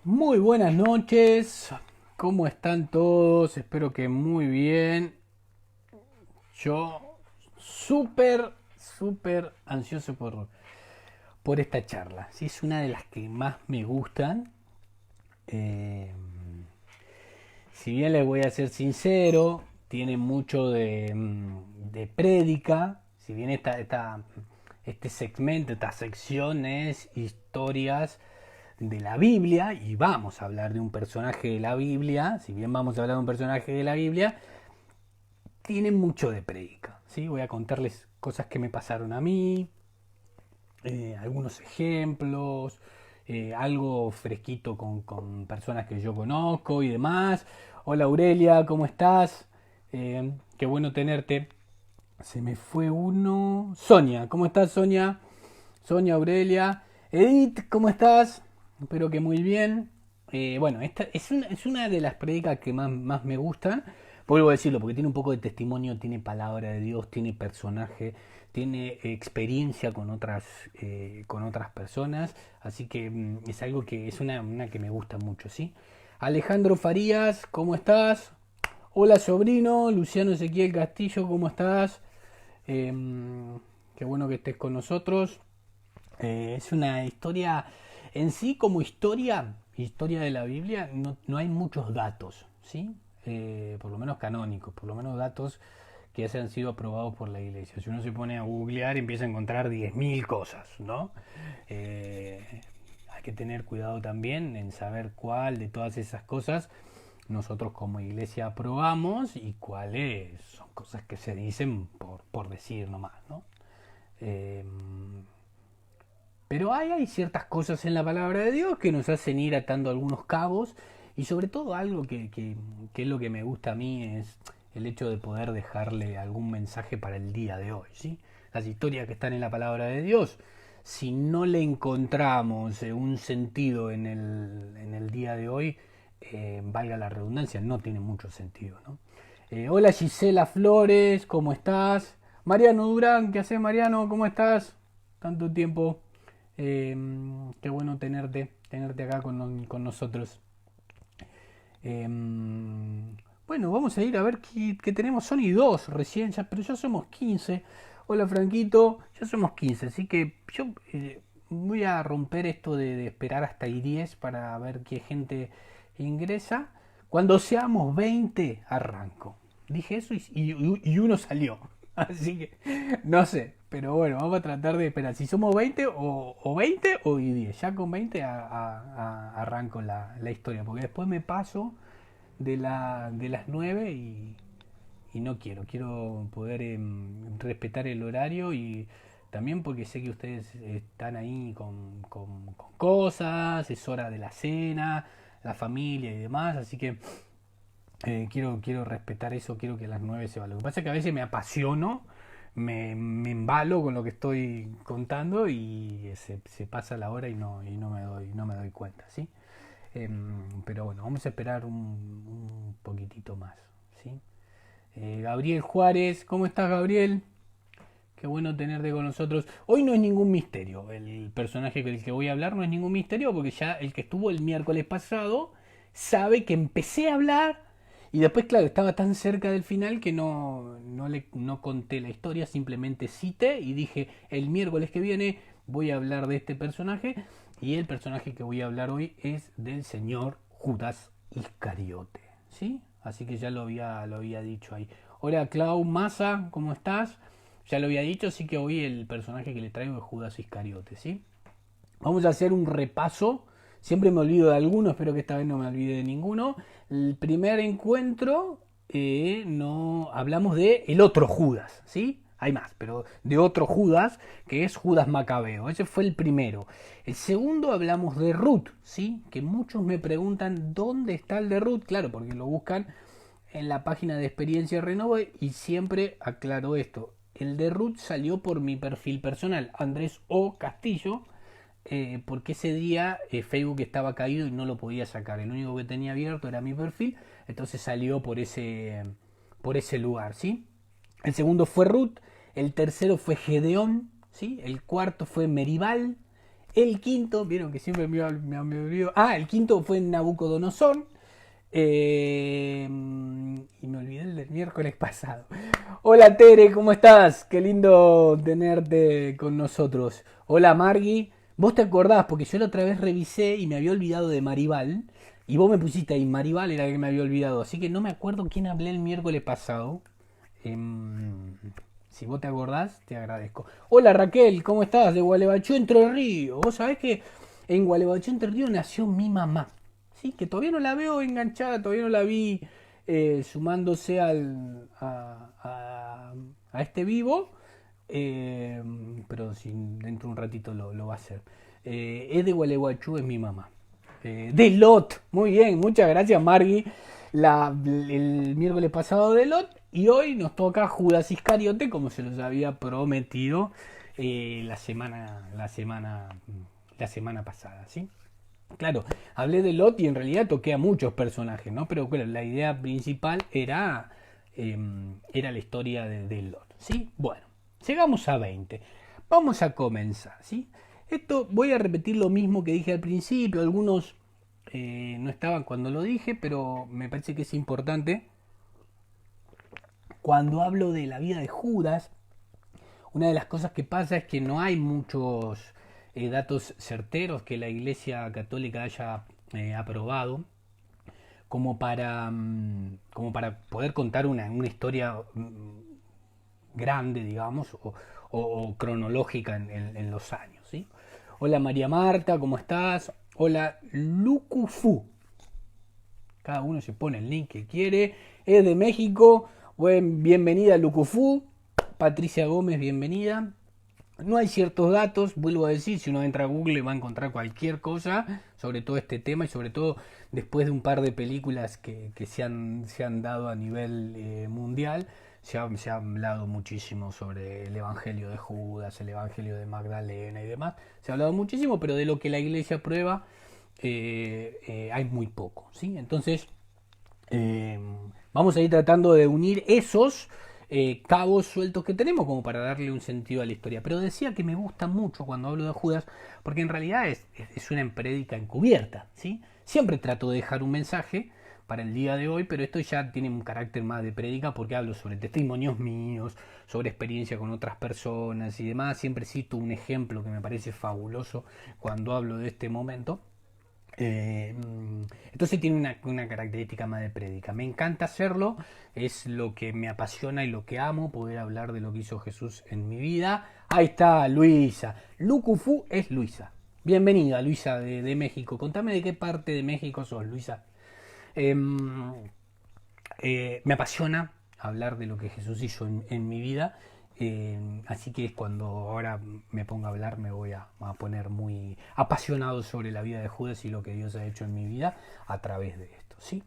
Muy buenas noches, ¿cómo están todos? Espero que muy bien. Yo súper ansioso por esta charla. Sí, es una de las que más me gustan. Eh, si bien les voy a ser sincero, tiene mucho de prédica. Si bien este segmento, esta sección es historias de la Biblia, y vamos a hablar de un personaje de la Biblia, si bien vamos a hablar de un personaje de la Biblia, tiene mucho de prédica. ¿Sí? Voy a contarles cosas que me pasaron a mí, algunos ejemplos, algo fresquito con personas que yo conozco y demás. Hola Aurelia, ¿cómo estás? Qué bueno tenerte. Se me fue uno. Sonia, ¿cómo estás Sonia? Sonia, Aurelia. Edith, ¿cómo estás? Espero que muy bien. Bueno, esta es una de las predicas que más me gustan. Vuelvo a decirlo, porque tiene un poco de testimonio, tiene palabra de Dios, tiene personaje, tiene experiencia con otras personas. Así que es algo que es una que me gusta mucho, ¿sí? Alejandro Farías, ¿cómo estás? Hola sobrino, Luciano Ezequiel Castillo, ¿cómo estás? Qué bueno que estés con nosotros. Es una historia, en sí como historia de la Biblia, no hay muchos datos, ¿sí? Por lo menos canónicos, por lo menos datos que hayan sido aprobados por la iglesia. Si uno se pone a googlear empieza a encontrar 10.000 cosas, ¿no? Eh, Hay que tener cuidado también en saber cuál de todas esas cosas nosotros como iglesia aprobamos y cuáles son cosas que se dicen por decir nomás, ¿no? Eh, pero hay ciertas cosas en la palabra de Dios que nos hacen ir atando algunos cabos y sobre todo algo que es lo que me gusta a mí es el hecho de poder dejarle algún mensaje para el día de hoy, ¿sí? Las historias que están en la palabra de Dios, si no le encontramos un sentido en el día de hoy, valga la redundancia, no tiene mucho sentido, ¿no? Hola Gisela Flores, ¿cómo estás? Mariano Durán, ¿qué haces Mariano? ¿Cómo estás? Tanto tiempo. Eh, Qué bueno tenerte acá con nosotros. Eh, bueno, vamos a ir a ver qué tenemos. Son y dos recién, pero ya somos 15. Hola Franquito, ya somos 15. Así que yo voy a romper esto de esperar hasta y 10 para ver qué gente ingresa. Cuando seamos 20 arranco. Dije eso y uno salió. Así que no sé, pero bueno, vamos a tratar de esperar. Si somos 20 o 20 o 10. Ya con 20 arranco la historia, porque después me paso de las 9 y no quiero poder respetar el horario y también porque sé que ustedes están ahí con cosas, es hora de la cena, la familia y demás, así que quiero respetar eso, quiero que a las 9 se va. Lo que pasa es que a veces me apasiono, me embalo con lo que estoy contando y se pasa la hora no me doy cuenta, ¿sí? Pero bueno, vamos a esperar un poquitito más, ¿sí? Gabriel Juárez, ¿cómo estás Gabriel? Qué bueno tenerte con nosotros. Hoy no es ningún misterio. El personaje del que voy a hablar no es ningún misterio porque ya el que estuvo el miércoles pasado sabe que empecé a hablar y después, claro, estaba tan cerca del final que no conté la historia, simplemente cité y dije el miércoles que viene voy a hablar de este personaje y el personaje que voy a hablar hoy es del señor Judas Iscariote. ¿Sí? Así que ya lo había dicho ahí. Hola Clau Massa, ¿cómo estás? Ya lo había dicho, así que hoy el personaje que le traigo es Judas Iscariote, ¿sí? Vamos a hacer un repaso. Siempre me olvido de alguno, espero que esta vez no me olvide de ninguno. El primer encuentro no hablamos de el otro Judas, ¿sí? Hay más, pero de otro Judas, que es Judas Macabeo. Ese fue el primero. El segundo hablamos de Ruth, ¿sí? Que muchos me preguntan dónde está el de Ruth. Claro, porque lo buscan en la página de Experiencia Renove y siempre aclaro esto. El de Ruth salió por mi perfil personal, Andrés O. Castillo, porque ese día Facebook estaba caído y no lo podía sacar. El único que tenía abierto era mi perfil, entonces salió por ese lugar, ¿sí? El segundo fue Ruth, el tercero fue Gedeón, ¿sí? El cuarto fue Meribal, El quinto, vieron que siempre me olvido. Ah, el quinto fue en Nabucodonosor. Y me olvidé el del miércoles pasado. Hola Tere, ¿cómo estás? Qué lindo tenerte con nosotros. Hola Margui. ¿Vos te acordás? Porque yo la otra vez revisé y me había olvidado de Maribal. Y vos me pusiste ahí, Maribal era la que me había olvidado. Así que no me acuerdo quién hablé el miércoles pasado. Si vos te acordás, te agradezco. Hola Raquel, ¿cómo estás? De Gualeguaychú, Entre Ríos. Vos sabés que en Gualeguaychú, Entre Ríos nació mi mamá. Sí, que todavía no la veo enganchada, todavía no la vi sumándose a este vivo. Pero si dentro de un ratito lo va a hacer. Es de Gualeguaychú, es mi mamá. De Lot, muy bien, muchas gracias Margui. El miércoles pasado de Lot y hoy nos toca Judas Iscariote como se los había prometido la semana pasada, ¿sí? Claro, hablé de Lot y en realidad toqué a muchos personajes, ¿no? Pero claro, la idea principal era la historia de Lot, ¿sí? Bueno, llegamos a 20. Vamos a comenzar, ¿sí? Esto voy a repetir lo mismo que dije al principio, algunos no estaban cuando lo dije, pero me parece que es importante. Cuando hablo de la vida de Judas, una de las cosas que pasa es que no hay muchos datos certeros que la Iglesia Católica haya aprobado como para poder contar una historia grande, digamos, o cronológica en los años, ¿sí? Hola María Marta, ¿cómo estás? Hola Lucufu. Cada uno se pone el link que quiere. Es de México. Bienvenida Lucufu. Patricia Gómez, bienvenida. No hay ciertos datos, vuelvo a decir, si uno entra a Google va a encontrar cualquier cosa sobre todo este tema y sobre todo después de un par de películas que se han dado a nivel mundial, se ha hablado muchísimo sobre el Evangelio de Judas, el Evangelio de Magdalena y demás. Se ha hablado muchísimo, pero de lo que la Iglesia prueba hay muy poco, ¿sí? Entonces, eh, vamos a ir tratando de unir esos cabos sueltos que tenemos como para darle un sentido a la historia. Pero decía que me gusta mucho cuando hablo de Judas, porque en realidad es una prédica encubierta, ¿sí? Siempre trato de dejar un mensaje para el día de hoy, pero esto ya tiene un carácter más de prédica porque hablo sobre testimonios míos, sobre experiencia con otras personas y demás. Siempre cito un ejemplo que me parece fabuloso cuando hablo de este momento. Entonces tiene una característica más de prédica. Me encanta hacerlo, es lo que me apasiona y lo que amo, poder hablar de lo que hizo Jesús en mi vida. Ahí está Luisa. Lucufu es Luisa. Bienvenida Luisa de México. Contame de qué parte de México sos, Luisa. Eh, Me apasiona hablar de lo que Jesús hizo en mi vida. Así que cuando ahora me ponga a hablar me voy a poner muy apasionado sobre la vida de Judas y lo que Dios ha hecho en mi vida a través de esto, ¿sí?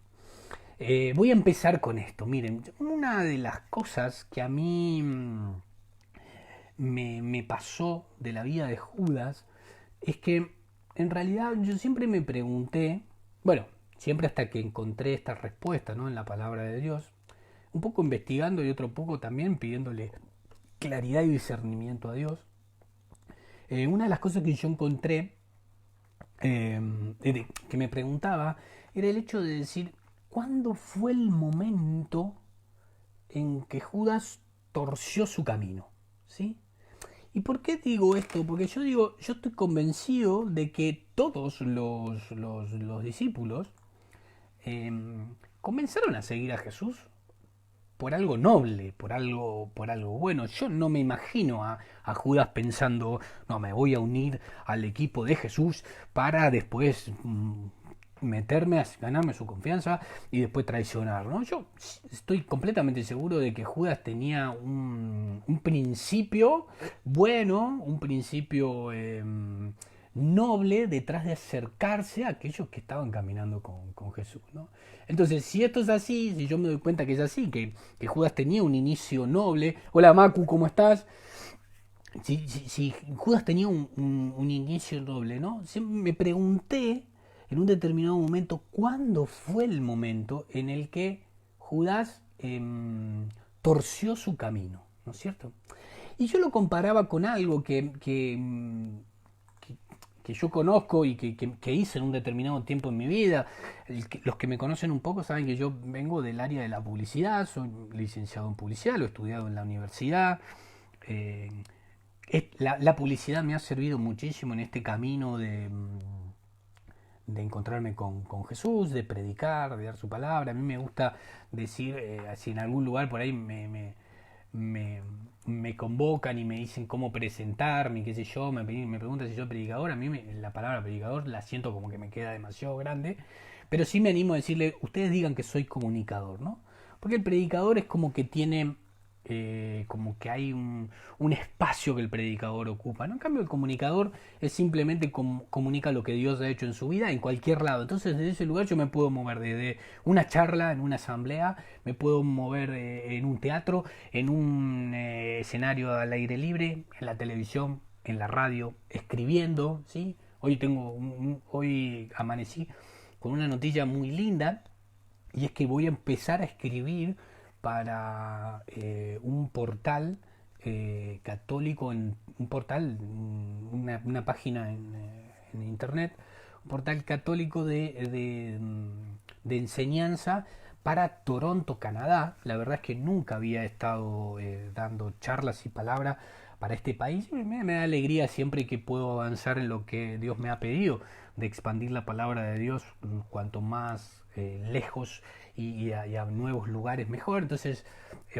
Voy a empezar con esto. Miren, una de las cosas que a mí me pasó de la vida de Judas es que en realidad yo siempre me pregunté, bueno, siempre hasta que encontré esta respuesta, ¿no? En la palabra de Dios, un poco investigando y otro poco también pidiéndole claridad y discernimiento a Dios. Una de las cosas que yo encontré, que me preguntaba, era el hecho de decir, ¿cuándo fue el momento en que Judas torció su camino? ¿Sí? ¿Y por qué digo esto? Porque yo estoy convencido de que todos los discípulos eh, comenzaron a seguir a Jesús por algo noble, por algo bueno. Yo no me imagino a Judas pensando, no, me voy a unir al equipo de Jesús para después meterme a ganarme su confianza y después traicionar, ¿no? Yo estoy completamente seguro de que Judas tenía un principio bueno, un principio noble detrás de acercarse a aquellos que estaban caminando con Jesús, ¿no? Entonces, si esto es así, si yo me doy cuenta que es así, que Judas tenía un inicio noble. Hola Macu, ¿cómo estás? Si Judas tenía un inicio noble, ¿no? Me pregunté en un determinado momento cuándo fue el momento en el que Judas torció su camino, ¿no es cierto? Y yo lo comparaba con algo que que yo conozco y que hice en un determinado tiempo en mi vida. Los que me conocen un poco saben que yo vengo del área de la publicidad, soy licenciado en publicidad, lo he estudiado en la universidad. Eh, la publicidad me ha servido muchísimo en este camino de encontrarme con Jesús, de predicar, de dar su palabra. A mí me gusta decir, si en algún lugar por ahí me, me convocan y me dicen cómo presentarme, qué sé yo, me preguntan si soy predicador, a mí la palabra predicador la siento como que me queda demasiado grande, pero sí me animo a decirle, ustedes digan que soy comunicador, ¿no? Porque el predicador es como que tiene como que hay un espacio que el predicador ocupa, ¿no? En cambio el comunicador es simplemente comunica lo que Dios ha hecho en su vida en cualquier lado. Entonces desde ese lugar yo me puedo mover desde una charla en una asamblea, me puedo mover en un teatro, en un escenario al aire libre, en la televisión, en la radio, escribiendo, ¿sí? Hoy amanecí con una noticia muy linda, y es que voy a empezar a escribir para un portal católico, un portal, una página en internet, un portal católico de enseñanza para Toronto, Canadá. La verdad es que nunca había estado dando charlas y palabras para este país. Me da alegría siempre que puedo avanzar en lo que Dios me ha pedido, de expandir la palabra de Dios cuanto más lejos y a nuevos lugares mejor. Entonces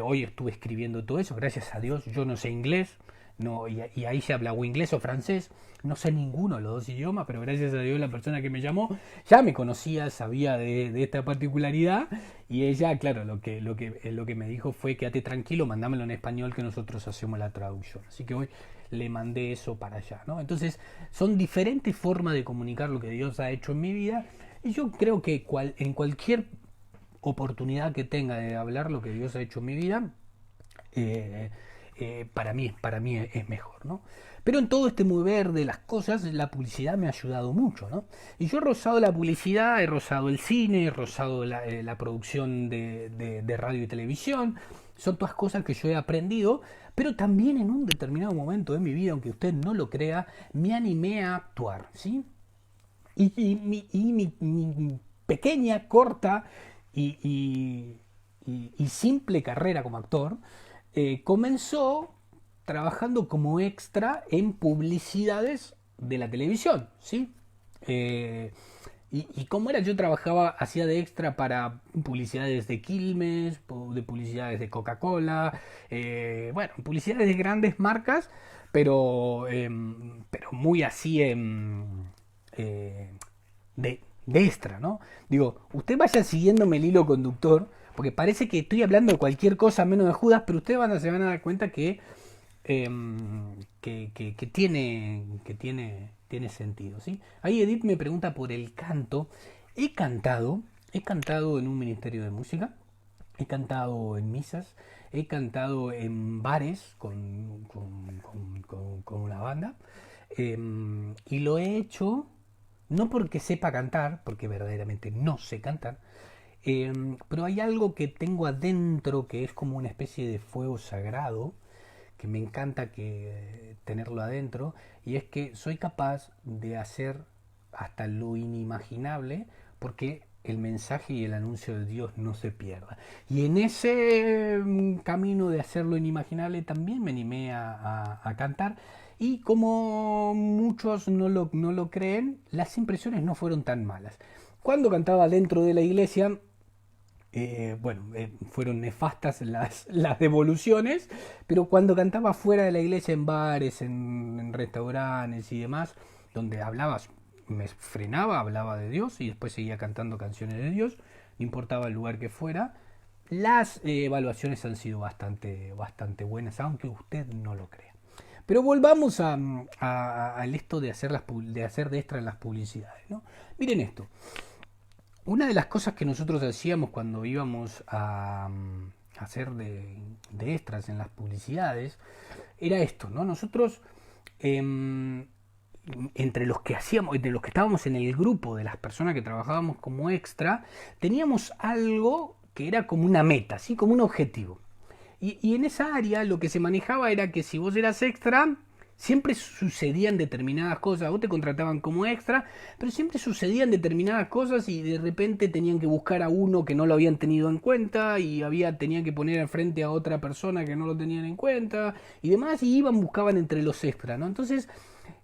hoy estuve escribiendo todo eso, gracias a Dios. Yo no sé inglés, no, y ahí se habla o inglés o francés, no sé ninguno de los dos idiomas, pero gracias a Dios la persona que me llamó ya me conocía, sabía de esta particularidad, y ella, claro, lo que me dijo fue: quédate tranquilo, mandámelo en español que nosotros hacemos la traducción. Así que hoy le mandé eso para allá, ¿no? Entonces son diferentes formas de comunicar lo que Dios ha hecho en mi vida, y yo creo que en cualquier oportunidad que tenga de hablar lo que Dios ha hecho en mi vida, para mí es mejor, ¿no? Pero en todo este mover de las cosas, la publicidad me ha ayudado mucho, ¿no? Y yo he rozado la publicidad, he rozado el cine, he rozado la producción de radio y televisión. Son todas cosas que yo he aprendido, pero también en un determinado momento de mi vida, aunque usted no lo crea, me animé a actuar, ¿sí? Mi pequeña, corta y simple carrera como actor comenzó trabajando como extra en publicidades de la televisión, ¿sí? Y como era, yo hacía de extra para publicidades de Quilmes, de publicidades de Coca-Cola, bueno, publicidades de grandes marcas, pero muy así de extra, ¿no? Digo, usted vaya siguiéndome el hilo conductor, porque parece que estoy hablando de cualquier cosa menos de Judas, pero ustedes se van a dar cuenta que tiene sentido, ¿sí? Ahí Edith me pregunta por el canto. He cantado en un ministerio de música, he cantado en misas, he cantado en bares con una banda, y lo he hecho no porque sepa cantar, porque verdaderamente no sé cantar, pero hay algo que tengo adentro que es como una especie de fuego sagrado, que me encanta tenerlo adentro, y es que soy capaz de hacer hasta lo inimaginable porque el mensaje y el anuncio de Dios no se pierda. Y en ese camino de hacer lo inimaginable también me animé a cantar, y como muchos no lo creen, las impresiones no fueron tan malas. Cuando cantaba dentro de la iglesia, fueron nefastas las devoluciones, pero cuando cantaba fuera de la iglesia, en bares, en restaurantes y demás, donde me frenaba, hablaba de Dios y después seguía cantando canciones de Dios, no importaba el lugar que fuera, las evaluaciones han sido bastante buenas, aunque usted no lo crea. Pero volvamos al esto de hacer de extra en las publicidades, ¿no? Miren esto. Una de las cosas que nosotros hacíamos cuando íbamos a hacer de extras en las publicidades era esto, ¿no? Nosotros, entre los que estábamos en el grupo de las personas que trabajábamos como extra, teníamos algo que era como una meta, ¿sí? Como un objetivo. Y en esa área lo que se manejaba era que si vos eras extra, Siempre sucedían determinadas cosas. Vos te contrataban como extra, pero siempre sucedían determinadas cosas y de repente tenían que buscar a uno que no lo habían tenido en cuenta y tenían que poner al frente a otra persona que no lo tenían en cuenta y demás, y buscaban entre los extras, ¿no? Entonces,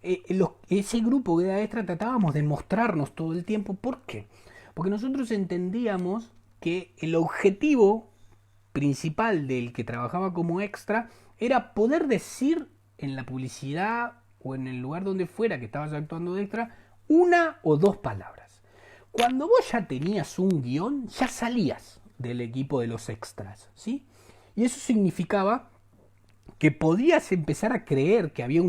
ese grupo que era extra tratábamos de mostrarnos todo el tiempo. ¿Por qué? Porque nosotros entendíamos que el objetivo principal del que trabajaba como extra era poder decir en la publicidad o en el lugar donde fuera que estabas actuando de extra una o dos palabras. Cuando vos ya tenías un guión, ya salías del equipo de los extras, ¿sí? Y eso significaba que podías empezar a creer que había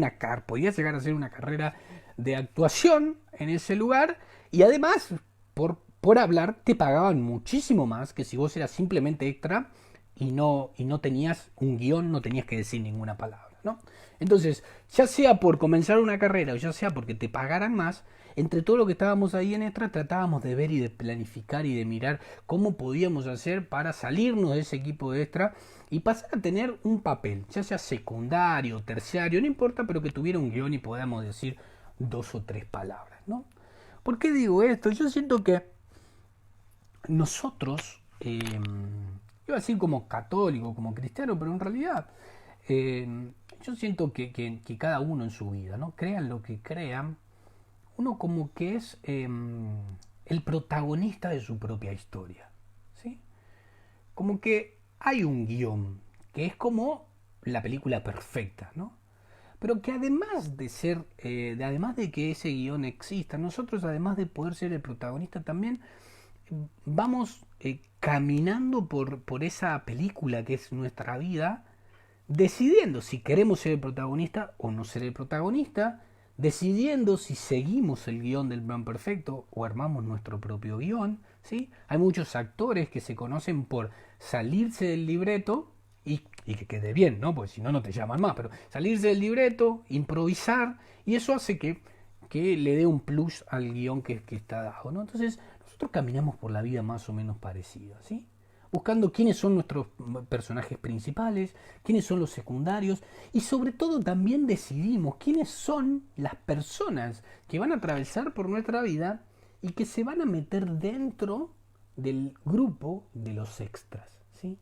podías llegar a hacer una carrera de actuación en ese lugar, y además, por hablar, te pagaban muchísimo más que si vos eras simplemente extra y no tenías un guión, no tenías que decir ninguna palabra, ¿no? Entonces, ya sea por comenzar una carrera o ya sea porque te pagaran más, entre todo lo que estábamos ahí en extra tratábamos de ver y de planificar y de mirar cómo podíamos hacer para salirnos de ese equipo de extra y pasar a tener un papel, ya sea secundario, terciario, no importa, pero que tuviera un guión y podamos decir dos o tres palabras, ¿no? ¿Por qué digo esto? Yo siento que nosotros, iba a decir como católico, como cristiano, pero en realidad yo siento que cada uno en su vida, ¿no? Crean lo que crean, uno como que es el protagonista de su propia historia, ¿sí? Como que hay un guión, que es como la película perfecta, ¿no? Pero que además de ser, además de que ese guión exista, nosotros además de poder ser el protagonista también vamos caminando por esa película que es nuestra vida, decidiendo si queremos ser el protagonista o no ser el protagonista, decidiendo si seguimos el guión del plan perfecto o armamos nuestro propio guión, ¿sí? Hay muchos actores que se conocen por salirse del libreto y que quede bien, ¿no? Porque si no, no te llaman más, pero salirse del libreto, improvisar, y eso hace que le dé un plus al guión que está dado, ¿no? Entonces, nosotros caminamos por la vida más o menos parecida, ¿sí? Buscando quiénes son nuestros personajes principales, quiénes son los secundarios y sobre todo también decidimos quiénes son las personas que van a atravesar por nuestra vida y que se van a meter dentro del grupo de los extras, ¿sí?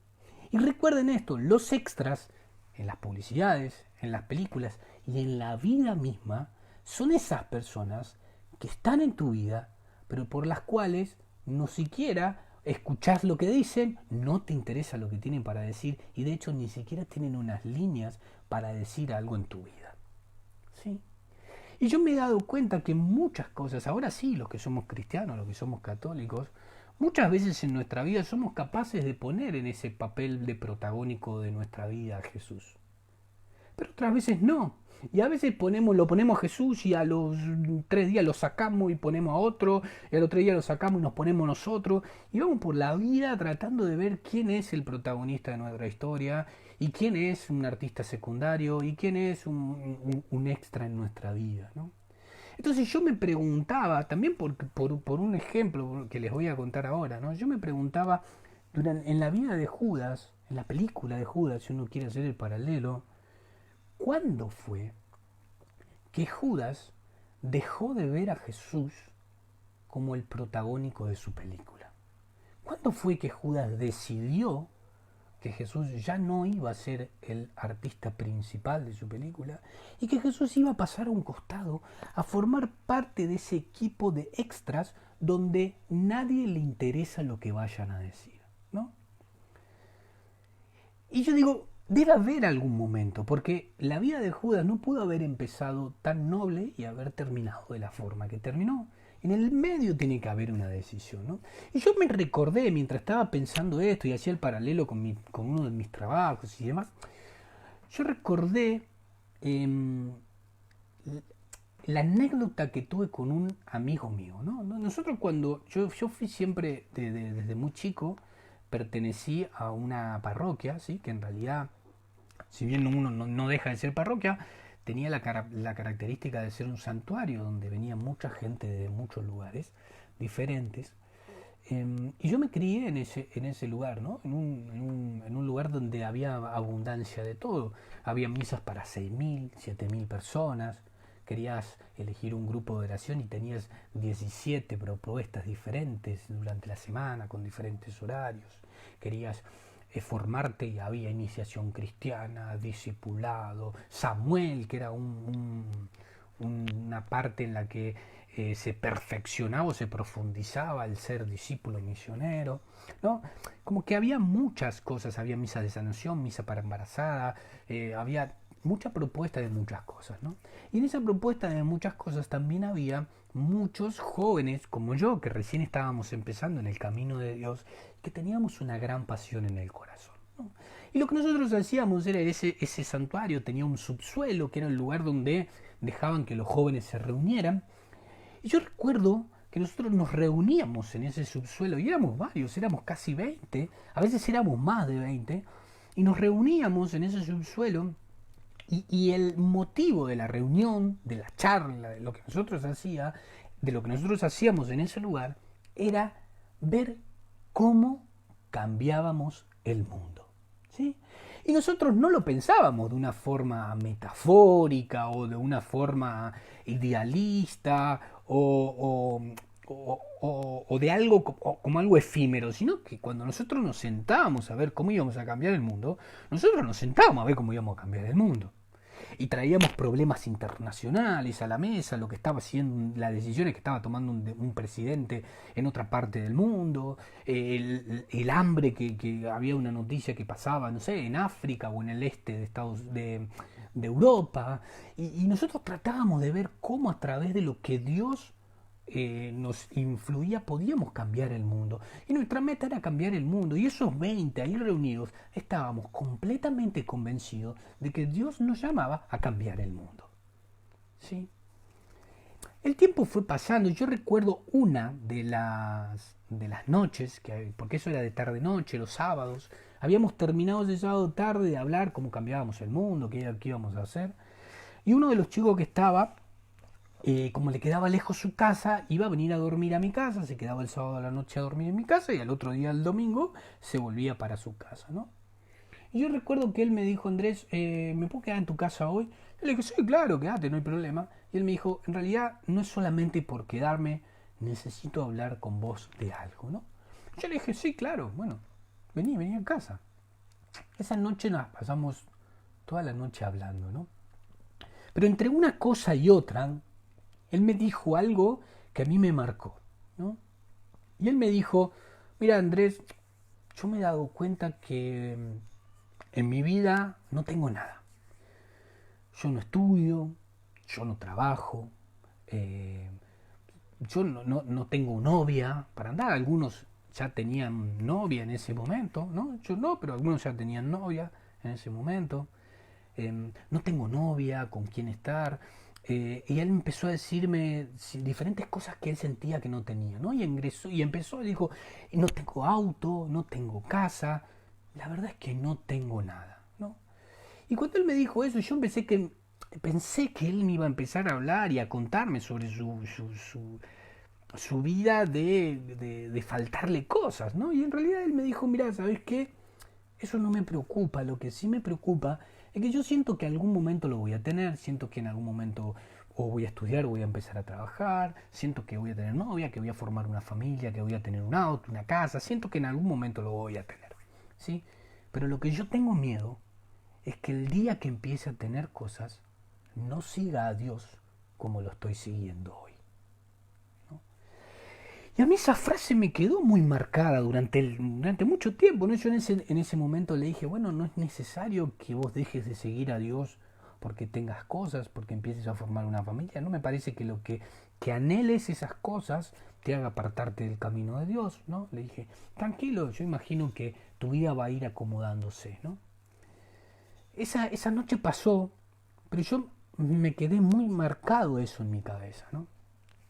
Y recuerden esto, los extras en las publicidades, en las películas y en la vida misma son esas personas que están en tu vida, pero por las cuales no siquiera escuchás lo que dicen, no te interesa lo que tienen para decir y de hecho ni siquiera tienen unas líneas para decir algo en tu vida, ¿sí? Y yo me he dado cuenta que muchas cosas, ahora sí, los que somos cristianos, los que somos católicos, muchas veces en nuestra vida somos capaces de poner en ese papel de protagónico de nuestra vida a Jesús. Pero otras veces no. Y a veces lo ponemos a Jesús y a los 3 días lo sacamos y ponemos a otro, y al otro día lo sacamos y nos ponemos nosotros, y vamos por la vida tratando de ver quién es el protagonista de nuestra historia, y quién es un artista secundario, y quién es un extra en nuestra vida, ¿no? Entonces yo me preguntaba, también por un ejemplo que les voy a contar ahora, ¿no? Yo me preguntaba, en la vida de Judas, en la película de Judas, si uno quiere hacer el paralelo, ¿cuándo fue que Judas dejó de ver a Jesús como el protagónico de su película? ¿Cuándo fue que Judas decidió que Jesús ya no iba a ser el artista principal de su película y que Jesús iba a pasar a un costado a formar parte de ese equipo de extras donde nadie le interesa lo que vayan a decir, ¿no? Y yo digo, debe haber algún momento, porque la vida de Judas no pudo haber empezado tan noble y haber terminado de la forma que terminó. En el medio tiene que haber una decisión, ¿no? Y yo me recordé, mientras estaba pensando esto y hacía el paralelo con uno de mis trabajos y demás, yo recordé la anécdota que tuve con un amigo mío, ¿no? Nosotros cuando yo fui siempre, desde muy chico, pertenecí a una parroquia, ¿sí? Que en realidad, si bien uno no deja de ser parroquia, tenía la característica de ser un santuario donde venía mucha gente de muchos lugares diferentes. Y yo me crié en ese lugar, ¿no? En un lugar donde había abundancia de todo. Había misas para 6.000, 7.000 personas. Querías elegir un grupo de oración y tenías 17 propuestas diferentes durante la semana con diferentes horarios. Querías formarte y había iniciación cristiana, discipulado, Samuel, que era una parte en la que se perfeccionaba o se profundizaba el ser discípulo misionero, ¿no? Como que había muchas cosas, había misa de sanación, misa para embarazada, había mucha propuesta de muchas cosas, ¿no? Y en esa propuesta de muchas cosas también había muchos jóvenes como yo, que recién estábamos empezando en el camino de Dios, que teníamos una gran pasión en el corazón, ¿no? Y lo que nosotros hacíamos era ese santuario, tenía un subsuelo, que era el lugar donde dejaban que los jóvenes se reunieran. Y yo recuerdo que nosotros nos reuníamos en ese subsuelo, y éramos varios, éramos casi 20, a veces éramos más de 20, y nos reuníamos en ese subsuelo, y el motivo de la reunión, de la charla, de lo que nosotros hacíamos en ese lugar, era ver cómo cambiábamos el mundo, ¿sí? Y nosotros no lo pensábamos de una forma metafórica o de una forma idealista o de algo como algo efímero, sino que cuando nosotros nos sentábamos a ver cómo íbamos a cambiar el mundo, nosotros nos sentábamos a ver cómo íbamos a cambiar el mundo. Y traíamos problemas internacionales a la mesa, lo que estaba haciendo, las decisiones que estaba tomando un presidente en otra parte del mundo, el hambre que había una noticia que pasaba, no sé, en África o en el este de Europa, y nosotros tratábamos de ver cómo a través de lo que Dios nos influía podíamos cambiar el mundo, y nuestra meta era cambiar el mundo, y esos 20 ahí reunidos estábamos completamente convencidos de que Dios nos llamaba a cambiar el mundo, ¿sí? El tiempo fue pasando y yo recuerdo una de las noches, porque eso era de tarde-noche, los sábados, habíamos terminado ese sábado tarde de hablar cómo cambiábamos el mundo, qué íbamos a hacer, y uno de los chicos que estaba, como le quedaba lejos su casa, iba a venir a dormir a mi casa, se quedaba el sábado a la noche a dormir en mi casa y al otro día, el domingo, se volvía para su casa, ¿no? Y yo recuerdo que él me dijo, Andrés, ¿me puedo quedar en tu casa hoy? Yo le dije, sí, claro, quédate, no hay problema. Y él me dijo, en realidad no es solamente por quedarme, necesito hablar con vos de algo, ¿no? Yo le dije, sí, claro, bueno, vení a casa. Esa noche nos pasamos toda la noche hablando, ¿no? Pero entre una cosa y otra, él me dijo algo que a mí me marcó, ¿no? Y él me dijo, mira, Andrés, yo me he dado cuenta que en mi vida no tengo nada. Yo no estudio, yo no trabajo, yo no tengo novia para andar. Algunos ya tenían novia en ese momento, ¿no? Yo no, pero algunos ya tenían novia en ese momento. No tengo novia con quién estar. Y él empezó a decirme diferentes cosas que él sentía que no tenía, ¿no? Y empezó, dijo, no tengo auto, no tengo casa, la verdad es que no tengo nada, ¿no? Y cuando él me dijo eso, yo pensé que él me iba a empezar a hablar y a contarme sobre su vida de faltarle cosas, ¿no? Y en realidad él me dijo, mira, ¿sabes qué? Eso no me preocupa, lo que sí me preocupa es que yo siento que en algún momento lo voy a tener, siento que en algún momento o voy a estudiar o voy a empezar a trabajar, siento que voy a tener novia, que voy a formar una familia, que voy a tener un auto, una casa, siento que en algún momento lo voy a tener, ¿sí? Pero lo que yo tengo miedo es que el día que empiece a tener cosas, no siga a Dios como lo estoy siguiendo hoy. Y a mí esa frase me quedó muy marcada durante mucho tiempo, ¿no? Yo en ese momento le dije, bueno, no es necesario que vos dejes de seguir a Dios porque tengas cosas, porque empieces a formar una familia. No me parece que que anheles esas cosas te haga apartarte del camino de Dios, ¿no? Le dije, tranquilo, yo imagino que tu vida va a ir acomodándose, ¿no? Esa noche pasó, pero yo me quedé muy marcado eso en mi cabeza, ¿no?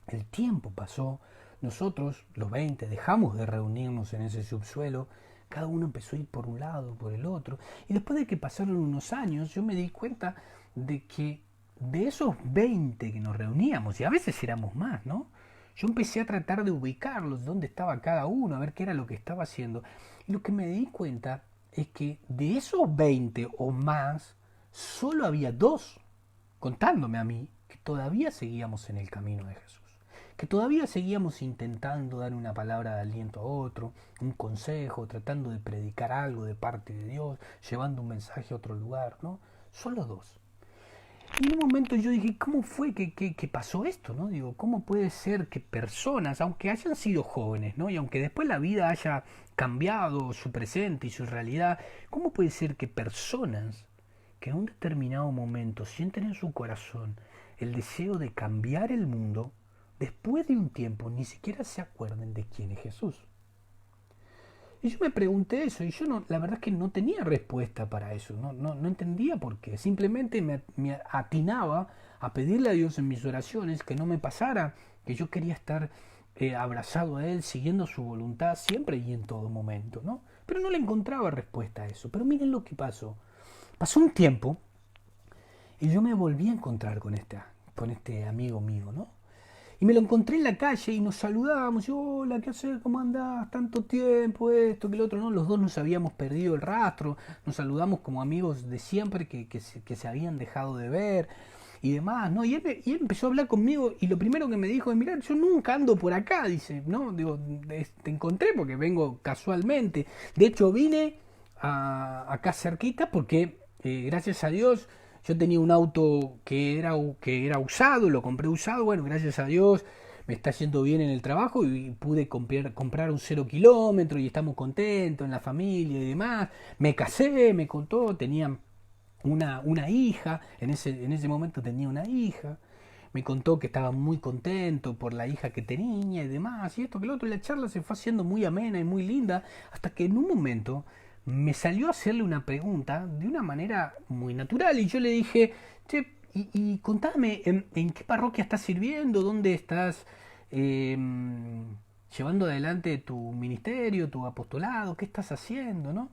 El tiempo pasó. Nosotros, los 20, dejamos de reunirnos en ese subsuelo, cada uno empezó a ir por un lado, por el otro, y después de que pasaron unos años, yo me di cuenta de que de esos 20 que nos reuníamos, y a veces éramos más, ¿no? yo empecé a tratar de ubicarlos, dónde estaba cada uno, a ver qué era lo que estaba haciendo. Y lo que me di cuenta es que de esos 20 o más, solo había dos, contándome a mí, que todavía seguíamos en el camino de Jesús. Que todavía seguíamos intentando dar una palabra de aliento a otro, un consejo, tratando de predicar algo de parte de Dios, llevando un mensaje a otro lugar, ¿no? Solo dos. Y en un momento yo dije, ¿cómo fue que pasó esto? ¿No? Digo, ¿cómo puede ser que personas, aunque hayan sido jóvenes, ¿no? Y aunque después la vida haya cambiado su presente y su realidad, ¿cómo puede ser que personas que en un determinado momento sienten en su corazón el deseo de cambiar el mundo, después de un tiempo ni siquiera se acuerden de quién es Jesús? Y yo me pregunté eso, y yo no, la verdad es que no tenía respuesta para eso, no entendía por qué. Simplemente me atinaba a pedirle a Dios en mis oraciones que no me pasara, que yo quería estar abrazado a Él, siguiendo su voluntad siempre y en todo momento, ¿no? Pero no le encontraba respuesta a eso. Pero miren lo que pasó. Pasó un tiempo y yo me volví a encontrar con este amigo mío, ¿no? Y me lo encontré en la calle y nos saludábamos. Y, hola, ¿qué haces? ¿Cómo andás? Tanto tiempo, esto, que lo otro, ¿no? Los dos nos habíamos perdido el rastro. Nos saludamos como amigos de siempre que se habían dejado de ver y demás, ¿no? Y él empezó a hablar conmigo y lo primero que me dijo es, mirá, yo nunca ando por acá, dice, ¿no? Digo, te encontré porque vengo casualmente. De hecho, vine acá cerquita porque, gracias a Dios, yo tenía un auto que era usado, lo compré usado, bueno, gracias a Dios me está yendo bien en el trabajo y pude comprar un 0 kilómetro y estamos contentos en la familia y demás. Me casé, me contó, tenía una hija, en ese momento tenía una hija, me contó que estaba muy contento por la hija que tenía y demás, y esto que lo otro, y la charla se fue haciendo muy amena y muy linda, hasta que en un momento me salió a hacerle una pregunta de una manera muy natural, y yo le dije, che, y contame, ¿en qué parroquia estás sirviendo? ¿Dónde estás eh, llevando adelante tu ministerio, tu apostolado? ¿Qué estás haciendo, no?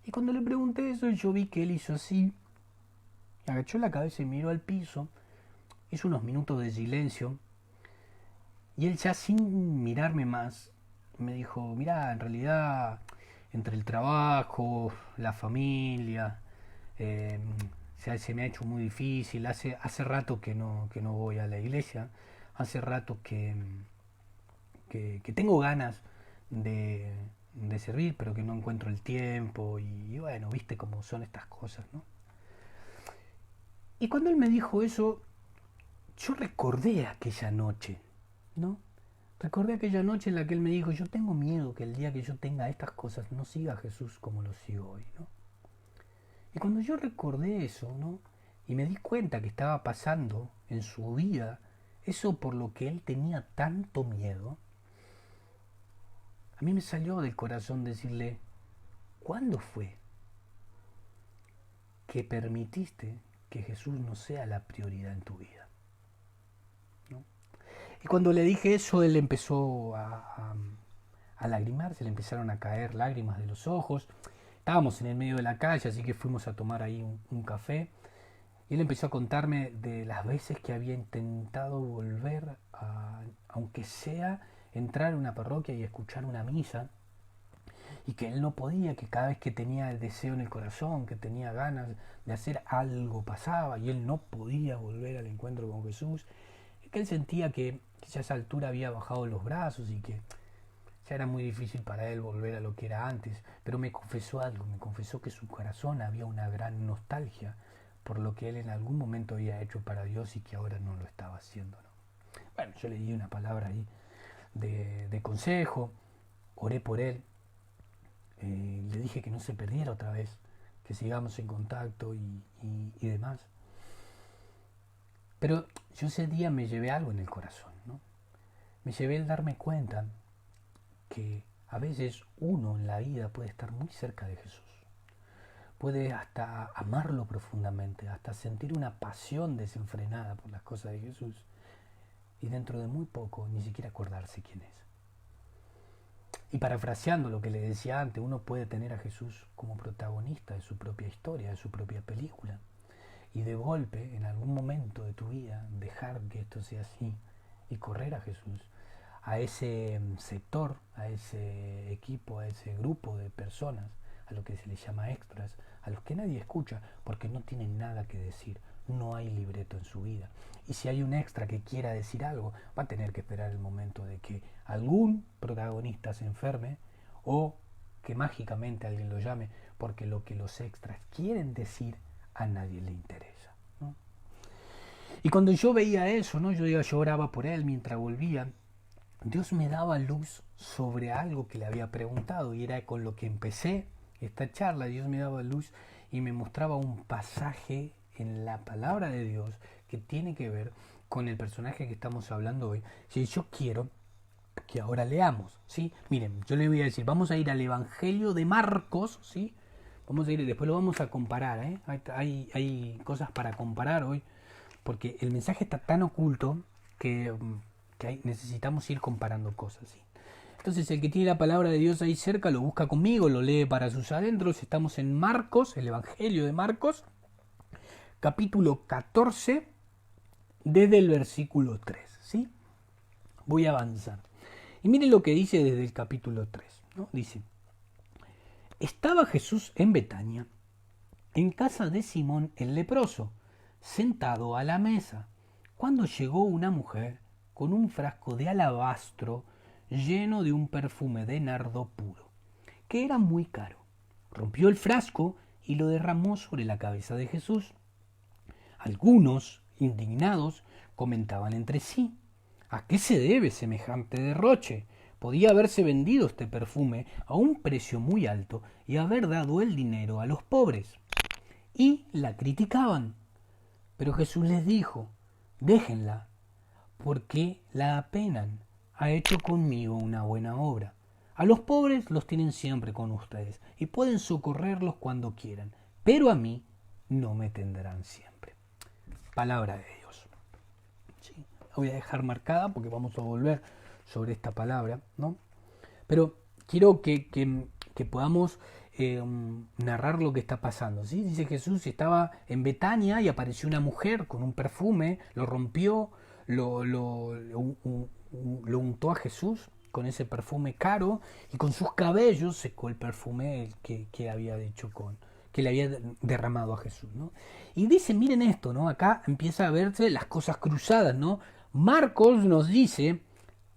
Y cuando le pregunté eso, yo vi que él hizo así, agachó la cabeza y miró al piso, hizo unos minutos de silencio, y él ya sin mirarme más, me dijo, mirá, en realidad, entre el trabajo, la familia, eh, se me ha hecho muy difícil, hace rato que no voy a la iglesia, hace rato que tengo ganas de, de servir, pero que no encuentro el tiempo, y bueno, viste cómo son estas cosas, ¿no? Y cuando él me dijo eso, yo recordé aquella noche, ¿no? Recordé aquella noche en la que él me dijo, yo tengo miedo que el día que yo tenga estas cosas no siga a Jesús como lo sigo hoy, ¿no? Y cuando yo recordé eso, ¿no? Y me di cuenta que estaba pasando en su vida eso por lo que él tenía tanto miedo, a mí me salió del corazón decirle, ¿cuándo fue que permitiste que Jesús no sea la prioridad en tu vida? ¿No? Y cuando le dije eso, él empezó a lagrimar, se le empezaron a caer lágrimas de los ojos. Estábamos en el medio de la calle, así que fuimos a tomar ahí un café. Y él empezó a contarme de las veces que había intentado volver aunque sea entrar a una parroquia y escuchar una misa, y que él no podía, que cada vez que tenía el deseo en el corazón, que tenía ganas de hacer algo pasaba, y él no podía volver al encuentro con Jesús, y que él sentía que ya a esa altura había bajado los brazos y que ya era muy difícil para él volver a lo que era antes, pero me confesó algo, me confesó que en su corazón había una gran nostalgia por lo que él en algún momento había hecho para Dios y que ahora no lo estaba haciendo, ¿no? Bueno, yo le di una palabra ahí de consejo, oré por él, le dije que no se perdiera otra vez, que sigamos en contacto y demás. Pero yo ese día me llevé algo en el corazón, ¿no? Me llevé el darme cuenta que a veces uno en la vida puede estar muy cerca de Jesús, puede hasta amarlo profundamente, hasta sentir una pasión desenfrenada por las cosas de Jesús, y dentro de muy poco ni siquiera acordarse quién es. Y parafraseando lo que le decía antes, uno puede tener a Jesús como protagonista de su propia historia, de su propia película, y de golpe, en algún momento de tu vida, dejar que esto sea así y correr a Jesús, a ese sector, a ese equipo, a ese grupo de personas, a lo que se les llama extras, a los que nadie escucha porque no tienen nada que decir, no hay libreto en su vida. Y si hay un extra que quiera decir algo, va a tener que esperar el momento de que algún protagonista se enferme o que mágicamente alguien lo llame, porque lo que los extras quieren decir a nadie le interesa, ¿no? Y cuando yo veía eso, ¿no? Yo oraba por él mientras volvía. Dios me daba luz sobre algo que le había preguntado y era con lo que empecé esta charla. Dios me daba luz y me mostraba un pasaje en la palabra de Dios que tiene que ver con el personaje que estamos hablando hoy. Si yo quiero que ahora leamos, ¿sí? Miren, yo le voy a decir, vamos a ir al Evangelio de Marcos, ¿sí? Vamos a ir, después lo vamos a comparar, ¿eh? Hay cosas para comparar hoy, porque el mensaje está tan oculto que necesitamos ir comparando cosas, ¿sí? Entonces el que tiene la palabra de Dios ahí cerca lo busca conmigo, lo lee para sus adentros. Estamos en Marcos, el Evangelio de Marcos, capítulo 14, desde el versículo 3, ¿sí? Voy a avanzar. Y miren lo que dice desde el capítulo 3, ¿no? Dice: estaba Jesús en Betania, en casa de Simón el leproso, sentado a la mesa, cuando llegó una mujer con un frasco de alabastro lleno de un perfume de nardo puro, que era muy caro. Rompió el frasco y lo derramó sobre la cabeza de Jesús. Algunos, indignados, comentaban entre sí: ¿a qué se debe semejante derroche? Podía haberse vendido este perfume a un precio muy alto y haber dado el dinero a los pobres. Y la criticaban. Pero Jesús les dijo: déjenla, porque la apenan. Ha hecho conmigo una buena obra. A los pobres los tienen siempre con ustedes y pueden socorrerlos cuando quieran, pero a mí no me tendrán siempre. Palabra de Dios. Sí, la voy a dejar marcada porque vamos a volver sobre esta palabra, ¿no? Pero quiero que podamos narrar lo que está pasando, ¿sí? Dice Jesús estaba en Betania y apareció una mujer con un perfume, lo rompió, lo untó a Jesús con ese perfume caro y con sus cabellos secó el perfume que había hecho que le había derramado a Jesús, ¿no? Y dice, miren esto, ¿no? Acá empieza a verse las cosas cruzadas, ¿no? Marcos nos dice: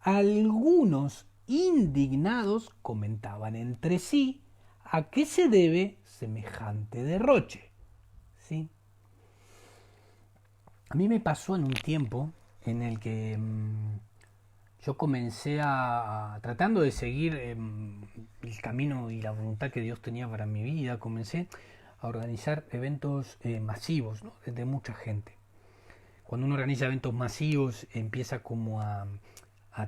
algunos indignados comentaban entre sí a qué se debe semejante derroche, ¿sí? A mí me pasó en un tiempo en el que yo comencé tratando de seguir el camino y la voluntad que Dios tenía para mi vida, comencé a organizar eventos masivos, ¿no? De mucha gente. Cuando uno organiza eventos masivos empieza como a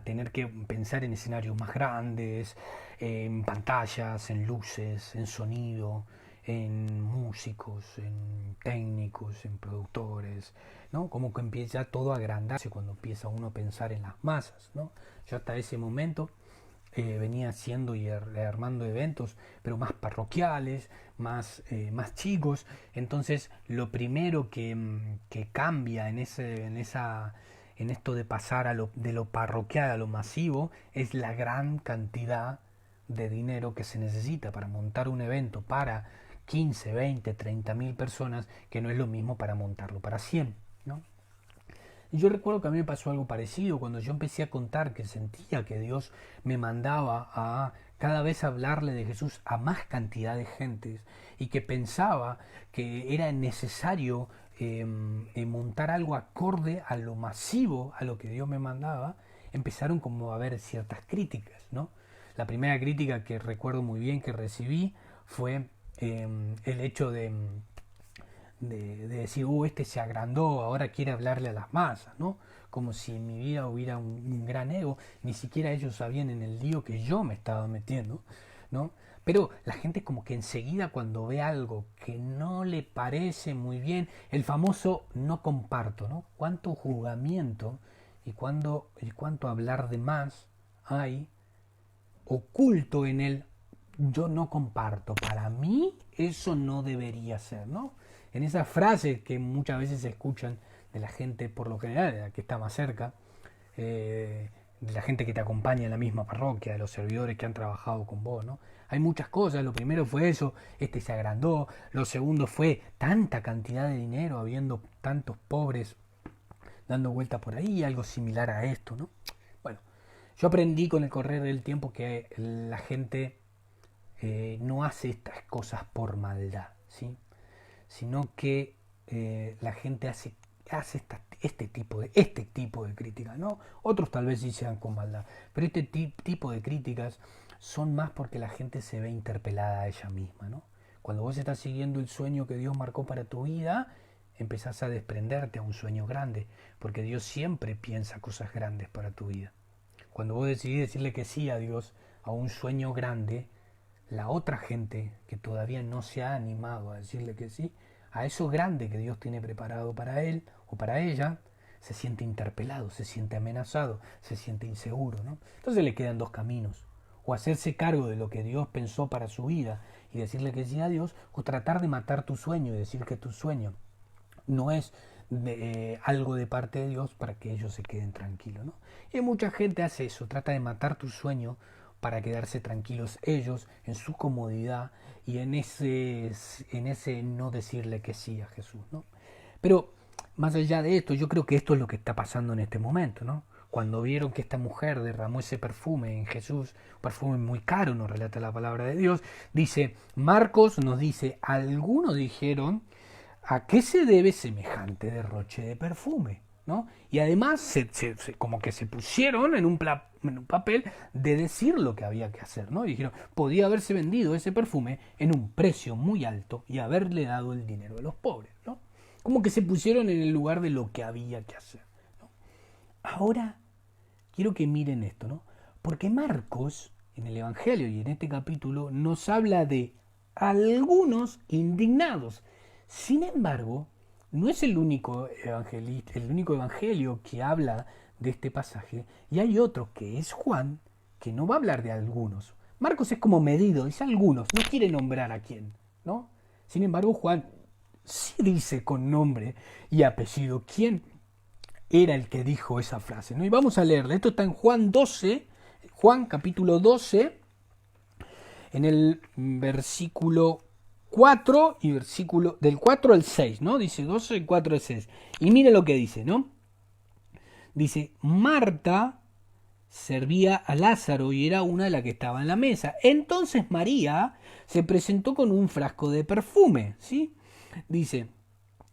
tener que pensar en escenarios más grandes, en pantallas, en luces, en sonido, en músicos, en técnicos, en productores, ¿no? Como que empieza todo a agrandarse cuando empieza uno a pensar en las masas, ¿no? Yo hasta ese momento venía haciendo y armando eventos, pero más parroquiales, más chicos. Entonces, lo primero que cambia en esto de pasar de lo parroquial a lo masivo es la gran cantidad de dinero que se necesita para montar un evento para 15, 20, 30 mil personas, que no es lo mismo para montarlo para 100, ¿no? Y yo recuerdo que a mí me pasó algo parecido cuando yo empecé a contar que sentía que Dios me mandaba a cada vez hablarle de Jesús a más cantidad de gentes y que pensaba que era necesario montar algo acorde a lo masivo, a lo que Dios me mandaba. Empezaron como a haber ciertas críticas, ¿no? La primera crítica que recuerdo muy bien que recibí fue el hecho de decir, este se agrandó, ahora quiere hablarle a las masas, ¿no? Como si en mi vida hubiera un gran ego, ni siquiera ellos sabían en el lío que yo me estaba metiendo, ¿no? Pero la gente como que enseguida cuando ve algo que no le parece muy bien, el famoso no comparto, ¿no? Cuánto juzgamiento y cuánto hablar de más hay oculto en el yo no comparto. Para mí eso no debería ser, ¿no? En esas frases que muchas veces se escuchan de la gente, por lo general, de la que está más cerca, de la gente que te acompaña en la misma parroquia, de los servidores que han trabajado con vos, ¿no? Hay muchas cosas. Lo primero fue eso, se agrandó. Lo segundo fue tanta cantidad de dinero, habiendo tantos pobres dando vuelta por ahí, algo similar a esto, ¿no? Bueno, yo aprendí con el correr del tiempo que la gente no hace estas cosas por maldad, ¿sí? Sino que la gente hace este tipo de críticas, ¿no? Otros tal vez sí sean con maldad, pero este tipo de críticas son más porque la gente se ve interpelada a ella misma, ¿no? Cuando vos estás siguiendo el sueño que Dios marcó para tu vida, empezás a desprenderte a un sueño grande, porque Dios siempre piensa cosas grandes para tu vida. Cuando vos decidís decirle que sí a Dios, a un sueño grande, la otra gente que todavía no se ha animado a decirle que sí, a eso grande que Dios tiene preparado para él o para ella, se siente interpelado, se siente amenazado, se siente inseguro, ¿no? Entonces le quedan dos caminos: o hacerse cargo de lo que Dios pensó para su vida y decirle que sí a Dios, o tratar de matar tu sueño y decir que tu sueño no es algo de parte de Dios para que ellos se queden tranquilos, ¿no? Y mucha gente hace eso, trata de matar tu sueño para quedarse tranquilos ellos en su comodidad y en ese no decirle que sí a Jesús, ¿no? Pero más allá de esto, yo creo que esto es lo que está pasando en este momento, ¿no? Cuando vieron que esta mujer derramó ese perfume en Jesús, un perfume muy caro, nos relata la palabra de Dios, dice, Marcos nos dice, algunos dijeron, ¿a qué se debe semejante derroche de perfume? ¿No? Y además como que se pusieron en un papel de decir lo que había que hacer, ¿no? Y dijeron, podía haberse vendido ese perfume en un precio muy alto y haberle dado el dinero a los pobres, ¿no? Como que se pusieron en el lugar de lo que había que hacer, ¿no? Ahora quiero que miren esto, ¿no? Porque Marcos, en el Evangelio y en este capítulo, nos habla de algunos indignados. Sin embargo, no es el único evangelio que habla de este pasaje, y hay otro que es Juan, que no va a hablar de algunos. Marcos es como medido, dice algunos, no quiere nombrar a quién, ¿no? Sin embargo, Juan sí dice con nombre y apellido quién era el que dijo esa frase, ¿no? Y vamos a leerle. Esto está en Juan 12, Juan capítulo 12, en el versículo 4 y versículo del 4 al 6, ¿no? Dice 12, 4 al 6. Y mire lo que dice, ¿no? Dice, Marta servía a Lázaro y era una de las que estaba en la mesa. Entonces María se presentó con un frasco de perfume, ¿sí? Dice,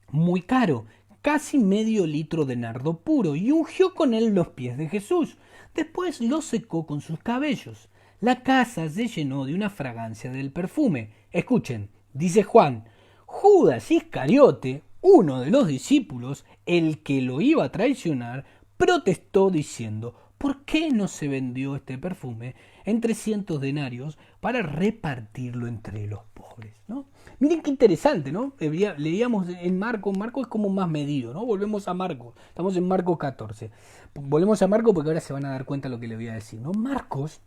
muy caro, casi medio litro de nardo puro, y ungió con él los pies de Jesús. Después los secó con sus cabellos. La casa se llenó de una fragancia del perfume. Escuchen, dice Juan, Judas Iscariote, uno de los discípulos, el que lo iba a traicionar, protestó diciendo, ¿por qué no se vendió este perfume en 300 denarios para repartirlo entre los pobres? ¿No? Miren qué interesante, ¿no? Leíamos en Marcos es como más medido, ¿no? Volvemos a Marcos, estamos en Marcos 14. Volvemos a Marcos porque ahora se van a dar cuenta de lo que le voy a decir, ¿no? Marcos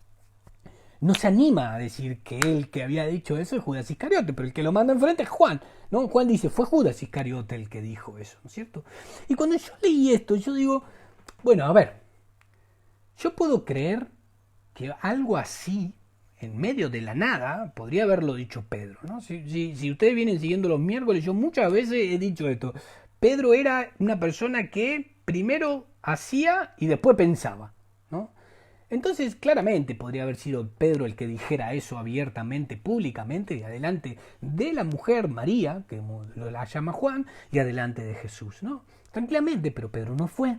no se anima a decir que el que había dicho eso es Judas Iscariote, pero el que lo manda enfrente es Juan, ¿no? Juan dice, fue Judas Iscariote el que dijo eso, ¿no es cierto? Y cuando yo leí esto, yo digo, bueno, a ver, yo puedo creer que algo así, en medio de la nada, podría haberlo dicho Pedro, ¿no? Si ustedes vienen siguiendo los miércoles, yo muchas veces he dicho esto. Pedro era una persona que primero hacía y después pensaba, ¿no? Entonces, claramente podría haber sido Pedro el que dijera eso abiertamente, públicamente, y adelante de la mujer María, que la llama Juan, y adelante de Jesús, ¿no? Tranquilamente, pero Pedro no fue.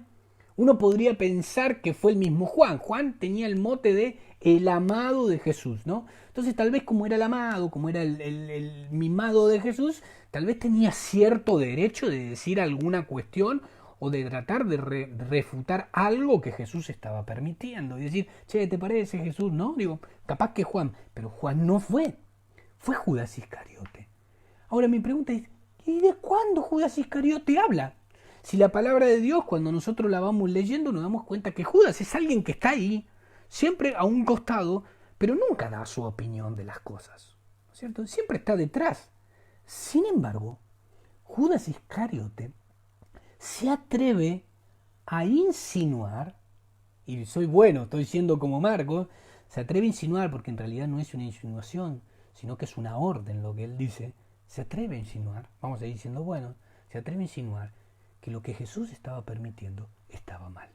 Uno podría pensar que fue el mismo Juan. Juan tenía el mote de el amado de Jesús, ¿no? Entonces tal vez como era el amado, como era el mimado de Jesús, tal vez tenía cierto derecho de decir alguna cuestión o de tratar de refutar algo que Jesús estaba permitiendo. Y decir, che, ¿te parece Jesús? No, digo, capaz que Juan, pero Juan no fue. Fue Judas Iscariote. Ahora mi pregunta es, ¿y de cuándo Judas Iscariote habla? Si la palabra de Dios, cuando nosotros la vamos leyendo, nos damos cuenta que Judas es alguien que está ahí, siempre a un costado, pero nunca da su opinión de las cosas, ¿cierto? Siempre está detrás. Sin embargo, Judas Iscariote se atreve a insinuar y soy bueno, estoy siendo como Marcos, se atreve a insinuar, porque en realidad no es una insinuación, sino que es una orden lo que él dice, se atreve a insinuar, vamos a ir siendo buenos, se atreve a insinuar que lo que Jesús estaba permitiendo estaba mal.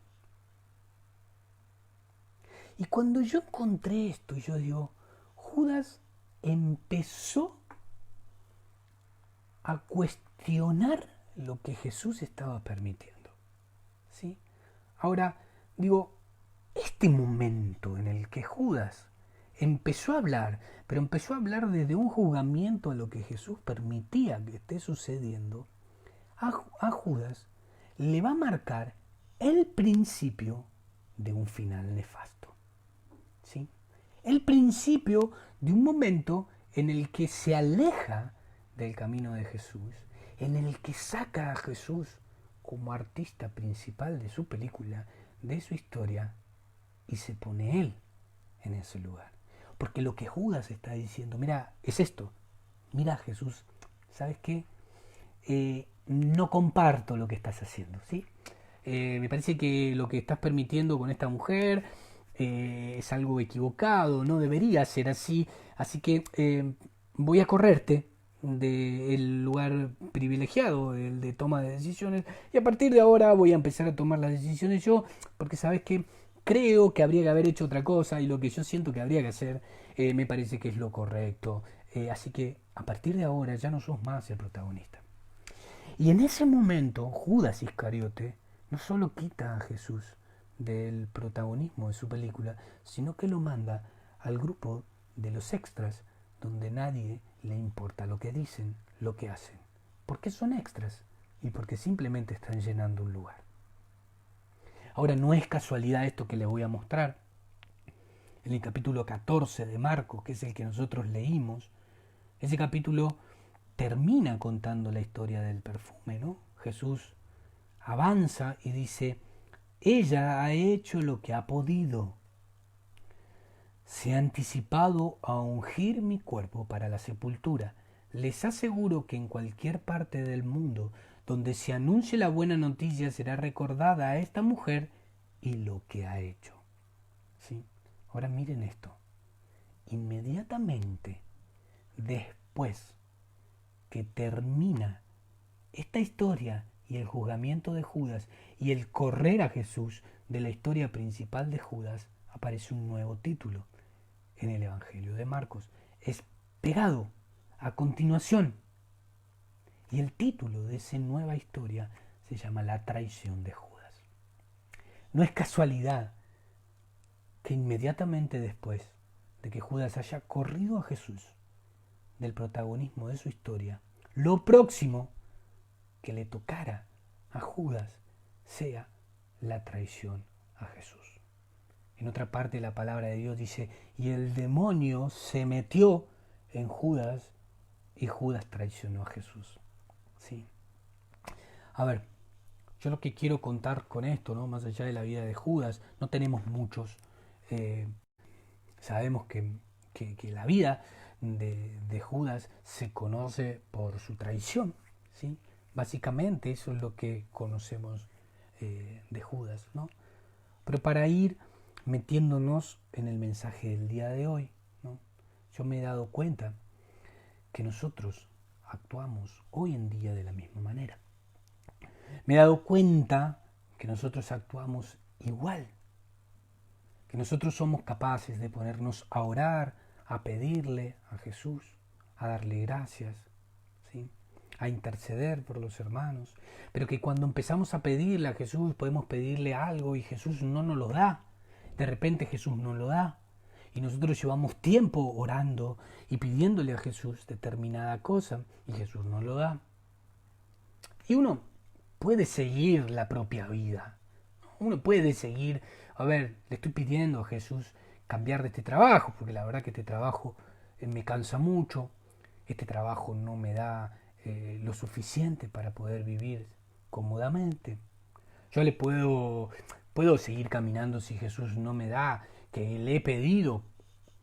Y cuando yo encontré esto, yo digo, Judas empezó a cuestionar lo que Jesús estaba permitiendo. ¿Sí? Ahora, digo, este momento en el que Judas empezó a hablar, pero empezó a hablar desde un juzgamiento a lo que Jesús permitía que esté sucediendo, a Judas le va a marcar el principio de un final nefasto. ¿Sí? El principio de un momento en el que se aleja del camino de Jesús, en el que saca a Jesús como artista principal de su película, de su historia, y se pone él en ese lugar. Porque lo que Judas está diciendo, mira, es esto, mira Jesús, ¿sabes qué? No comparto lo que estás haciendo, ¿sí? Me parece que lo que estás permitiendo con esta mujer es algo equivocado, no debería ser así, así que voy a correrte del lugar privilegiado, el de toma de decisiones, y a partir de ahora voy a empezar a tomar las decisiones yo, porque sabes que creo que habría que haber hecho otra cosa y lo que yo siento que habría que hacer me parece que es lo correcto, así que a partir de ahora ya no sos más el protagonista. Y en ese momento Judas Iscariote no solo quita a Jesús del protagonismo de su película, sino que lo manda al grupo de los extras, donde nadie le importa lo que dicen, lo que hacen, porque son extras y porque simplemente están llenando un lugar. Ahora, no es casualidad esto que les voy a mostrar. En el capítulo 14 de Marcos, que es el que nosotros leímos, ese capítulo termina contando la historia del perfume, ¿no? Jesús avanza y dice, ella ha hecho lo que ha podido. Se ha anticipado a ungir mi cuerpo para la sepultura. Les aseguro que en cualquier parte del mundo donde se anuncie la buena noticia será recordada a esta mujer y lo que ha hecho. ¿Sí? Ahora miren esto. Inmediatamente después que termina esta historia y el juzgamiento de Judas y el correr a Jesús de la historia principal de Judas, aparece un nuevo título en el Evangelio de Marcos. Es pegado a continuación. Y el título de esa nueva historia se llama La traición de Judas. No es casualidad que inmediatamente después de que Judas haya corrido a Jesús del protagonismo de su historia, lo próximo que le tocara a Judas sea la traición a Jesús. En otra parte la palabra de Dios dice, y el demonio se metió en Judas y Judas traicionó a Jesús. ¿Sí? A ver, yo lo que quiero contar con esto, ¿no? Más allá de la vida de Judas, no tenemos muchos. Sabemos que la vida de Judas se conoce por su traición, ¿sí? Básicamente eso es lo que conocemos de Judas, ¿no? Pero para ir metiéndonos en el mensaje del día de hoy, ¿no? Yo me he dado cuenta que nosotros actuamos hoy en día de la misma manera. Me he dado cuenta que nosotros actuamos igual, que nosotros somos capaces de ponernos a orar, a pedirle a Jesús, a darle gracias, ¿sí? A interceder por los hermanos, pero que cuando empezamos a pedirle a Jesús podemos pedirle algo y Jesús no nos lo da. De repente Jesús no lo da y nosotros llevamos tiempo orando y pidiéndole a Jesús determinada cosa y Jesús no lo da. Y uno puede seguir la propia vida. Uno puede seguir, a ver, le estoy pidiendo a Jesús cambiar de este trabajo, porque la verdad que este trabajo me cansa mucho, este trabajo no me da lo suficiente para poder vivir cómodamente. Yo le puedo seguir caminando si Jesús no me da, que le he pedido,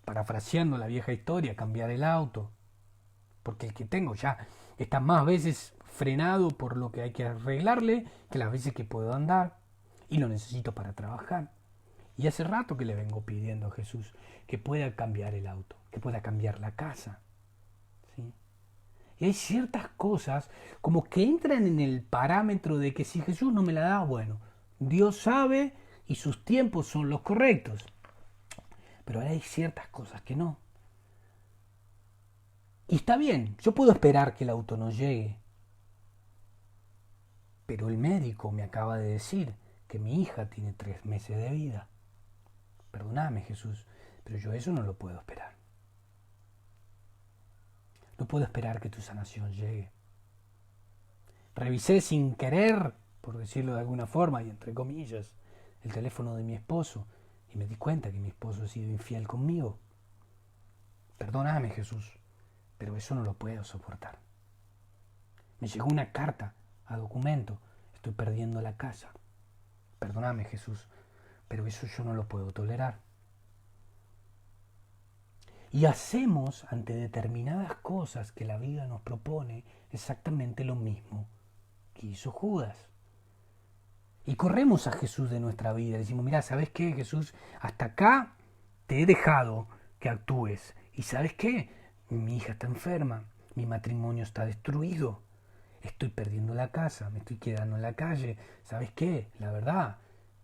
parafraseando la vieja historia, cambiar el auto, porque el que tengo ya está más veces frenado por lo que hay que arreglarle que las veces que puedo andar y lo necesito para trabajar. Y hace rato que le vengo pidiendo a Jesús que pueda cambiar el auto, que pueda cambiar la casa. ¿Sí? Y hay ciertas cosas como que entran en el parámetro de que si Jesús no me la da, bueno, Dios sabe y sus tiempos son los correctos. Pero hay ciertas cosas que no. Y está bien, yo puedo esperar que el auto no llegue. Pero el médico me acaba de decir que mi hija tiene 3 meses de vida. Perdóname, Jesús, pero yo eso no lo puedo esperar. No puedo esperar que tu sanación llegue. Revisé sin querer, por decirlo de alguna forma y entre comillas, el teléfono de mi esposo y me di cuenta que mi esposo ha sido infiel conmigo. Perdóname, Jesús, pero eso no lo puedo soportar. Me llegó una carta a documento. Estoy perdiendo la casa. Perdóname, Jesús, pero eso yo no lo puedo tolerar. Y hacemos ante determinadas cosas que la vida nos propone exactamente lo mismo que hizo Judas. Y corremos a Jesús de nuestra vida. Decimos, mira, ¿sabes qué, Jesús? Hasta acá te he dejado que actúes. ¿Y sabes qué? Mi hija está enferma, mi matrimonio está destruido, estoy perdiendo la casa, me estoy quedando en la calle. ¿Sabes qué? La verdad,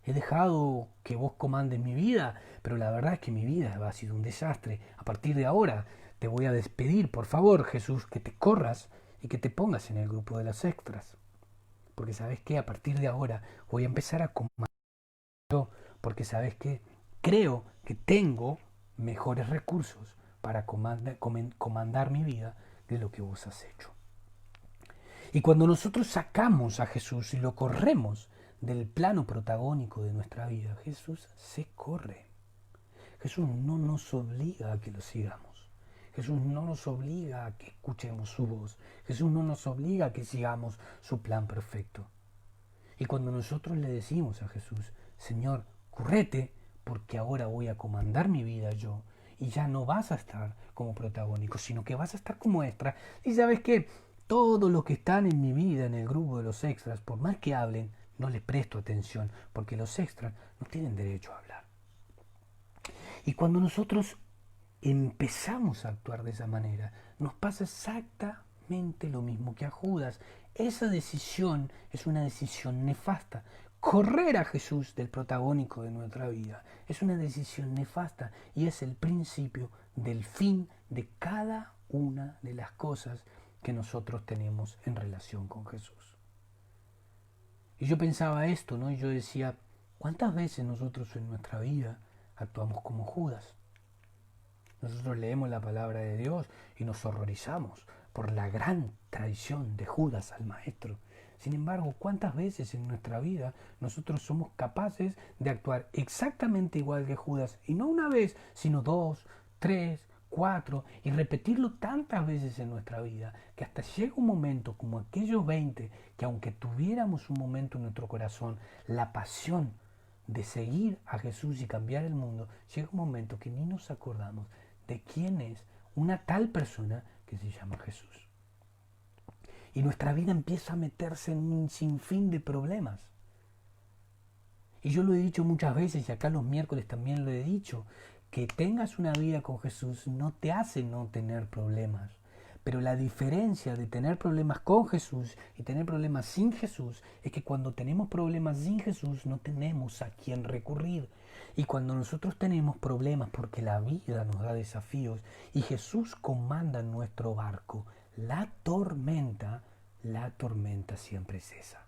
he dejado que vos comandes mi vida, pero la verdad es que mi vida ha sido un desastre. A partir de ahora te voy a despedir, por favor, Jesús, que te corras y que te pongas en el grupo de los extras. Porque sabes qué, a partir de ahora voy a empezar a comandar yo, porque sabes qué, creo que tengo mejores recursos para comandar mi vida de lo que vos has hecho. Y cuando nosotros sacamos a Jesús y lo corremos del plano protagónico de nuestra vida, Jesús se corre. Jesús no nos obliga a que lo sigamos. Jesús no nos obliga a que escuchemos su voz. Jesús no nos obliga a que sigamos su plan perfecto. Y cuando nosotros le decimos a Jesús, Señor, correte, porque ahora voy a comandar mi vida yo, y ya no vas a estar como protagónico, sino que vas a estar como extra. Y sabes qué, todos los que están en mi vida, en el grupo de los extras, por más que hablen, no les presto atención, porque los extras no tienen derecho a hablar. Y cuando nosotros empezamos a actuar de esa manera, nos pasa exactamente lo mismo que a Judas. Esa decisión es una decisión nefasta. Correr a Jesús del protagónico de nuestra vida es una decisión nefasta y es el principio del fin de cada una de las cosas que nosotros tenemos en relación con Jesús. Y yo pensaba esto, ¿no? Y yo decía, ¿cuántas veces nosotros en nuestra vida actuamos como Judas? Nosotros leemos la palabra de Dios y nos horrorizamos por la gran traición de Judas al Maestro. Sin embargo, ¿cuántas veces en nuestra vida nosotros somos capaces de actuar exactamente igual que Judas? Y no una vez, sino 2, 3, 4, y repetirlo tantas veces en nuestra vida, que hasta llega un momento como aquellos 20, que aunque tuviéramos un momento en nuestro corazón, la pasión de seguir a Jesús y cambiar el mundo, llega un momento que ni nos acordamos de quién es una tal persona que se llama Jesús. Y nuestra vida empieza a meterse en un sinfín de problemas. Y yo lo he dicho muchas veces, y acá los miércoles también lo he dicho, que tengas una vida con Jesús no te hace no tener problemas. Pero la diferencia de tener problemas con Jesús y tener problemas sin Jesús es que cuando tenemos problemas sin Jesús no tenemos a quién recurrir. Y cuando nosotros tenemos problemas porque la vida nos da desafíos y Jesús comanda nuestro barco, la tormenta siempre cesa.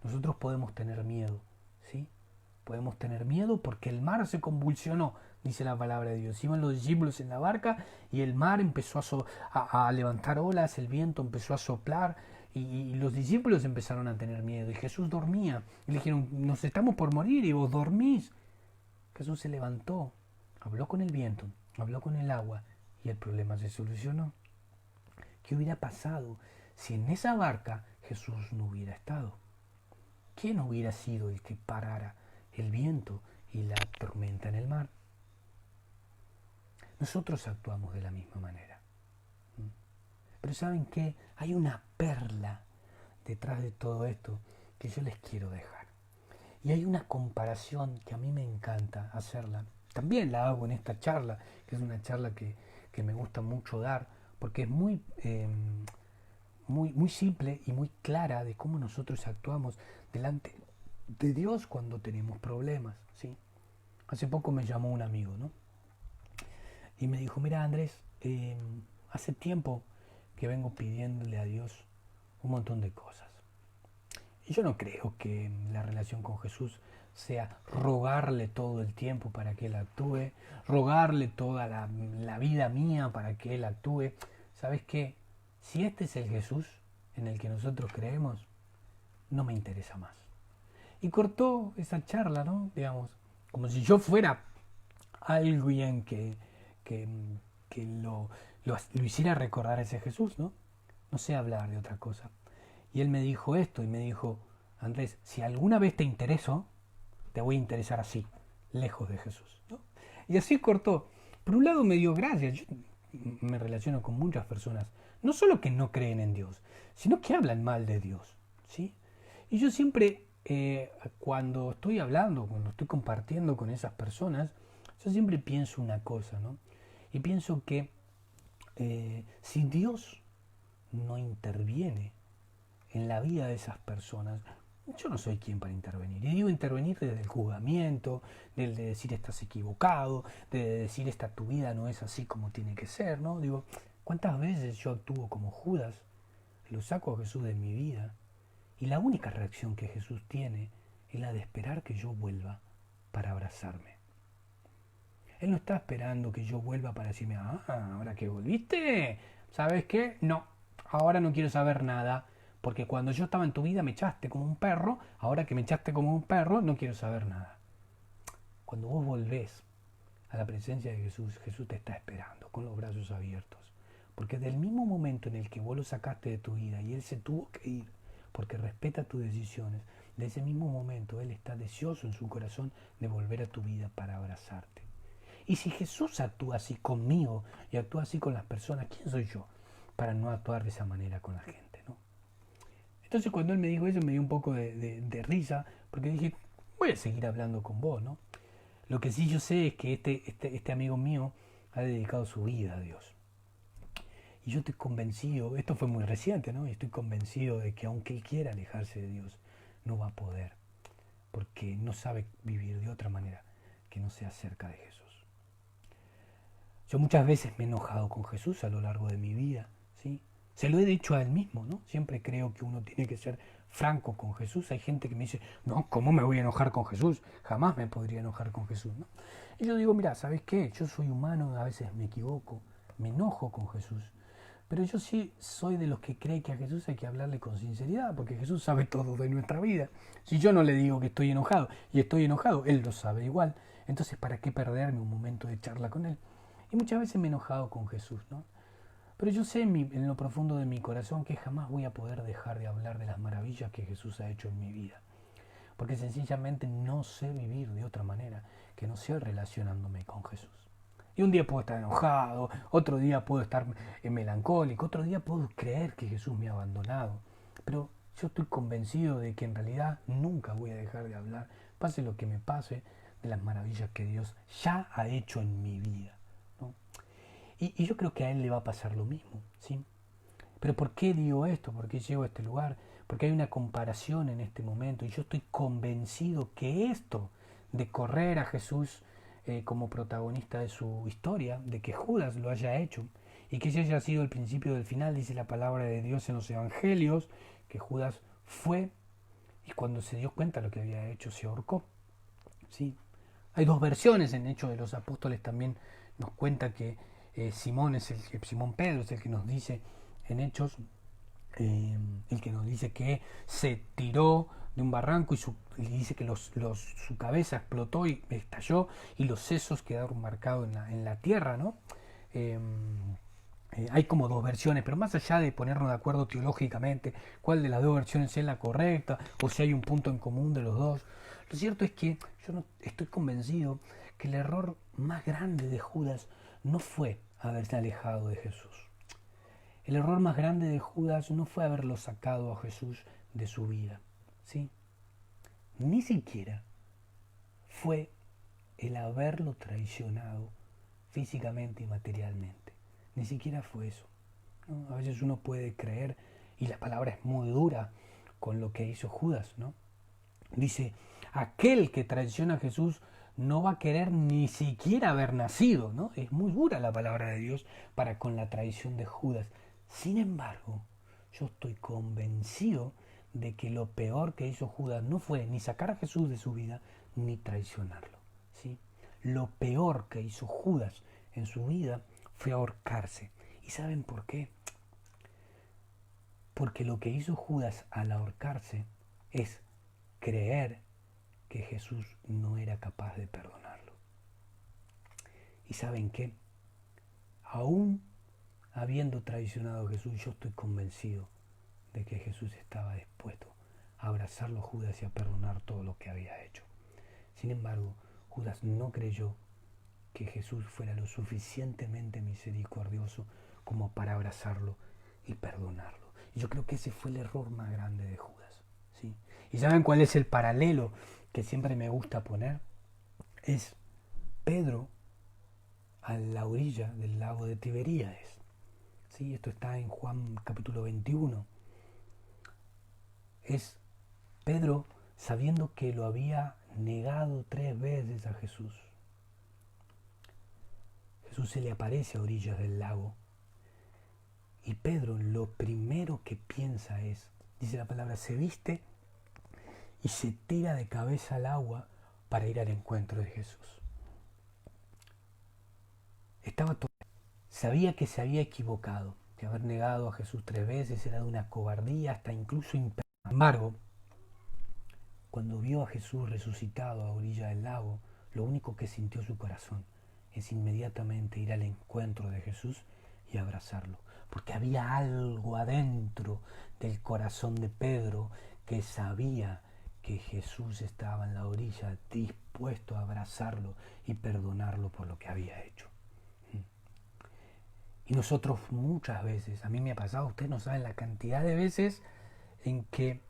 Nosotros podemos tener miedo, ¿sí? Podemos tener miedo porque el mar se convulsionó, dice la palabra de Dios. Iban los discípulos en la barca y el mar empezó a levantar olas, el viento empezó a soplar y los discípulos empezaron a tener miedo. Y Jesús dormía. Y le dijeron, nos estamos por morir y vos dormís. Jesús se levantó, habló con el viento, habló con el agua y el problema se solucionó. ¿Qué hubiera pasado si en esa barca Jesús no hubiera estado? ¿Quién hubiera sido el que parara el viento y la tormenta en el mar? Nosotros actuamos de la misma manera. Pero ¿saben qué? Hay una perla detrás de todo esto que yo les quiero dejar. Y hay una comparación que a mí me encanta hacerla. También la hago en esta charla, que es una charla que me gusta mucho dar, porque es muy simple y muy clara de cómo nosotros actuamos delante de Dios cuando tenemos problemas, ¿sí? Hace poco me llamó un amigo, ¿no? Y me dijo, mira Andrés, hace tiempo que vengo pidiéndole a Dios un montón de cosas. Y yo no creo que la relación con Jesús sea rogarle todo el tiempo para que Él actúe, rogarle toda la vida mía para que Él actúe. ¿Sabes qué? Si este es el Jesús en el que nosotros creemos, no me interesa más. Y cortó esa charla, ¿no? Digamos, como si yo fuera alguien que, que lo hiciera recordar a ese Jesús, ¿no? No sé hablar de otra cosa. Y él me dijo esto y me dijo, Andrés, si alguna vez te intereso, te voy a interesar así, lejos de Jesús, ¿no? Y así cortó. Por un lado me dio gracias. Yo me relaciono con muchas personas, no solo que no creen en Dios, sino que hablan mal de Dios, ¿sí? Y yo siempre, cuando estoy hablando, cuando estoy compartiendo con esas personas, yo siempre pienso una cosa, ¿no? Y pienso que si Dios no interviene en la vida de esas personas, yo no soy quien para intervenir. Y digo intervenir desde el juzgamiento, del de decir estás equivocado, de decir esta tu vida no es así como tiene que ser, ¿no? Digo, ¿cuántas veces yo actúo como Judas? Lo saco a Jesús de mi vida y la única reacción que Jesús tiene es la de esperar que yo vuelva para abrazarme. Él no está esperando que yo vuelva para decirme, ahora que volviste, ¿sabes qué? No, ahora no quiero saber nada, porque cuando yo estaba en tu vida me echaste como un perro, ahora que me echaste como un perro, no quiero saber nada. Cuando vos volvés a la presencia de Jesús, Jesús te está esperando con los brazos abiertos. Porque del mismo momento en el que vos lo sacaste de tu vida y Él se tuvo que ir, porque respeta tus decisiones, de ese mismo momento Él está deseoso en su corazón de volver a tu vida para abrazarte. Y si Jesús actúa así conmigo y actúa así con las personas, ¿quién soy yo para no actuar de esa manera con la gente, ¿no? Entonces cuando él me dijo eso me dio un poco de risa, porque dije, voy a seguir hablando con vos, ¿no? Lo que sí yo sé es que este amigo mío ha dedicado su vida a Dios. Y yo estoy convencido, esto fue muy reciente, ¿no? Y estoy convencido de que aunque él quiera alejarse de Dios, no va a poder, porque no sabe vivir de otra manera que no sea cerca de Jesús. Yo muchas veces me he enojado con Jesús a lo largo de mi vida, ¿sí? Se lo he dicho a él mismo, ¿no? Siempre creo que uno tiene que ser franco con Jesús. Hay gente que me dice, no, ¿cómo me voy a enojar con Jesús? Jamás me podría enojar con Jesús, ¿no? Y yo digo, mira, ¿sabes qué? Yo soy humano, a veces me equivoco, me enojo con Jesús. Pero yo sí soy de los que cree que a Jesús hay que hablarle con sinceridad, porque Jesús sabe todo de nuestra vida. Si yo no le digo que estoy enojado y estoy enojado, Él lo sabe igual. Entonces, ¿para qué perderme un momento de charla con Él? Y muchas veces me he enojado con Jesús, ¿no? Pero yo sé en lo profundo de mi corazón que jamás voy a poder dejar de hablar de las maravillas que Jesús ha hecho en mi vida. Porque sencillamente no sé vivir de otra manera que no sea relacionándome con Jesús. Y un día puedo estar enojado, otro día puedo estar melancólico, otro día puedo creer que Jesús me ha abandonado. Pero yo estoy convencido de que en realidad nunca voy a dejar de hablar, pase lo que me pase, de las maravillas que Dios ya ha hecho en mi vida, ¿no? Y yo creo que a Él le va a pasar lo mismo, ¿sí? Pero ¿por qué digo esto? ¿Por qué llego a este lugar? Porque hay una comparación en este momento y yo estoy convencido que esto de correr a Jesús como protagonista de su historia, de que Judas lo haya hecho y que ese haya sido el principio del final, dice la palabra de Dios en los evangelios, que Judas fue y cuando se dio cuenta de lo que había hecho se ahorcó, ¿sí? Hay dos versiones en Hechos de los Apóstoles, también nos cuenta que Simón Pedro es el que nos dice en Hechos, el que nos dice que se tiró de un barranco y dice que su cabeza explotó y estalló y los sesos quedaron marcados en la tierra, ¿no? Hay como dos versiones, pero más allá de ponernos de acuerdo teológicamente cuál de las dos versiones es la correcta o si hay un punto en común de los dos, lo cierto es que yo no estoy convencido que el error más grande de Judas no fue haberse alejado de Jesús. El error más grande de Judas no fue haberlo sacado a Jesús de su vida, ¿sí? ni siquiera fue el haberlo traicionado físicamente y materialmente. Ni siquiera fue eso, ¿no? A veces uno puede creer, y la palabra es muy dura con lo que hizo Judas, ¿no? Dice, aquel que traiciona a Jesús no va a querer ni siquiera haber nacido, ¿no? Es muy dura la palabra de Dios para con la traición de Judas. Sin embargo, yo estoy convencido de que lo peor que hizo Judas no fue ni sacar a Jesús de su vida, ni traicionarlo, ¿sí? Lo peor que hizo Judas en su vida fue ahorcarse. ¿Y saben por qué? Porque lo que hizo Judas al ahorcarse es creer que Jesús no era capaz de perdonarlo. ¿Y saben qué? Aún habiendo traicionado a Jesús, yo estoy convencido de que Jesús estaba dispuesto a abrazarlo a Judas y a perdonar todo lo que había hecho. Sin embargo, Judas no creyó que Jesús fuera lo suficientemente misericordioso como para abrazarlo y perdonarlo. Y yo creo que ese fue el error más grande de Judas, ¿sí? ¿Y saben cuál es el paralelo que siempre me gusta poner? Es Pedro a la orilla del lago de Tiberíades, ¿sí? Esto está en Juan capítulo 21. Es Pedro sabiendo que lo había negado 3 veces a Jesús. Jesús se le aparece a orillas del lago y Pedro lo primero que piensa es, dice la palabra, se viste y se tira de cabeza al agua para ir al encuentro de Jesús. Sabía que se había equivocado, que haber negado a Jesús 3 veces era de una cobardía, hasta incluso imperdonable. Sin embargo, cuando vio a Jesús resucitado a orilla del lago, lo único que sintió su corazón es inmediatamente ir al encuentro de Jesús y abrazarlo, porque había algo adentro del corazón de Pedro que sabía que Jesús estaba en la orilla dispuesto a abrazarlo y perdonarlo por lo que había hecho. Y nosotros muchas veces, a mí me ha pasado, ustedes no saben la cantidad de veces en que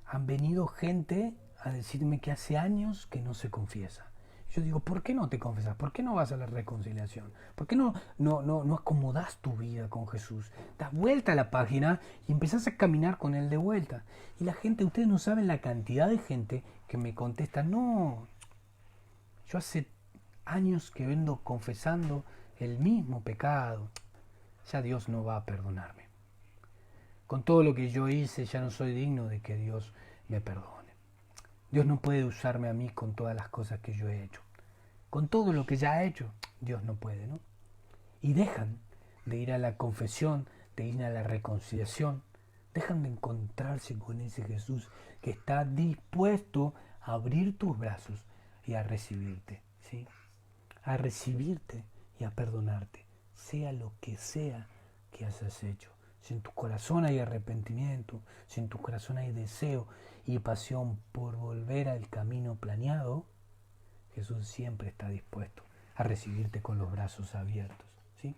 han venido gente a decirme que hace años que no se confiesa. Yo digo, ¿por qué no te confesas? ¿Por qué no vas a la reconciliación? ¿Por qué no acomodas tu vida con Jesús? Das vuelta a la página y empezás a caminar con Él de vuelta. Y la gente, ustedes no saben la cantidad de gente que me contesta, no, yo hace años que vengo confesando el mismo pecado, ya Dios no va a perdonarme. Con todo lo que yo hice ya no soy digno de que Dios me perdone. Dios no puede usarme a mí con todas las cosas que yo he hecho. Con todo lo que ya ha hecho, Dios no puede, ¿no? Y dejan de ir a la confesión, de ir a la reconciliación, dejan de encontrarse con ese Jesús que está dispuesto a abrir tus brazos y a recibirte, ¿sí? A recibirte y a perdonarte, sea lo que sea que hayas hecho. Si en tu corazón hay arrepentimiento, si en tu corazón hay deseo y pasión por volver al camino planeado, Jesús siempre está dispuesto a recibirte con los brazos abiertos, ¿sí?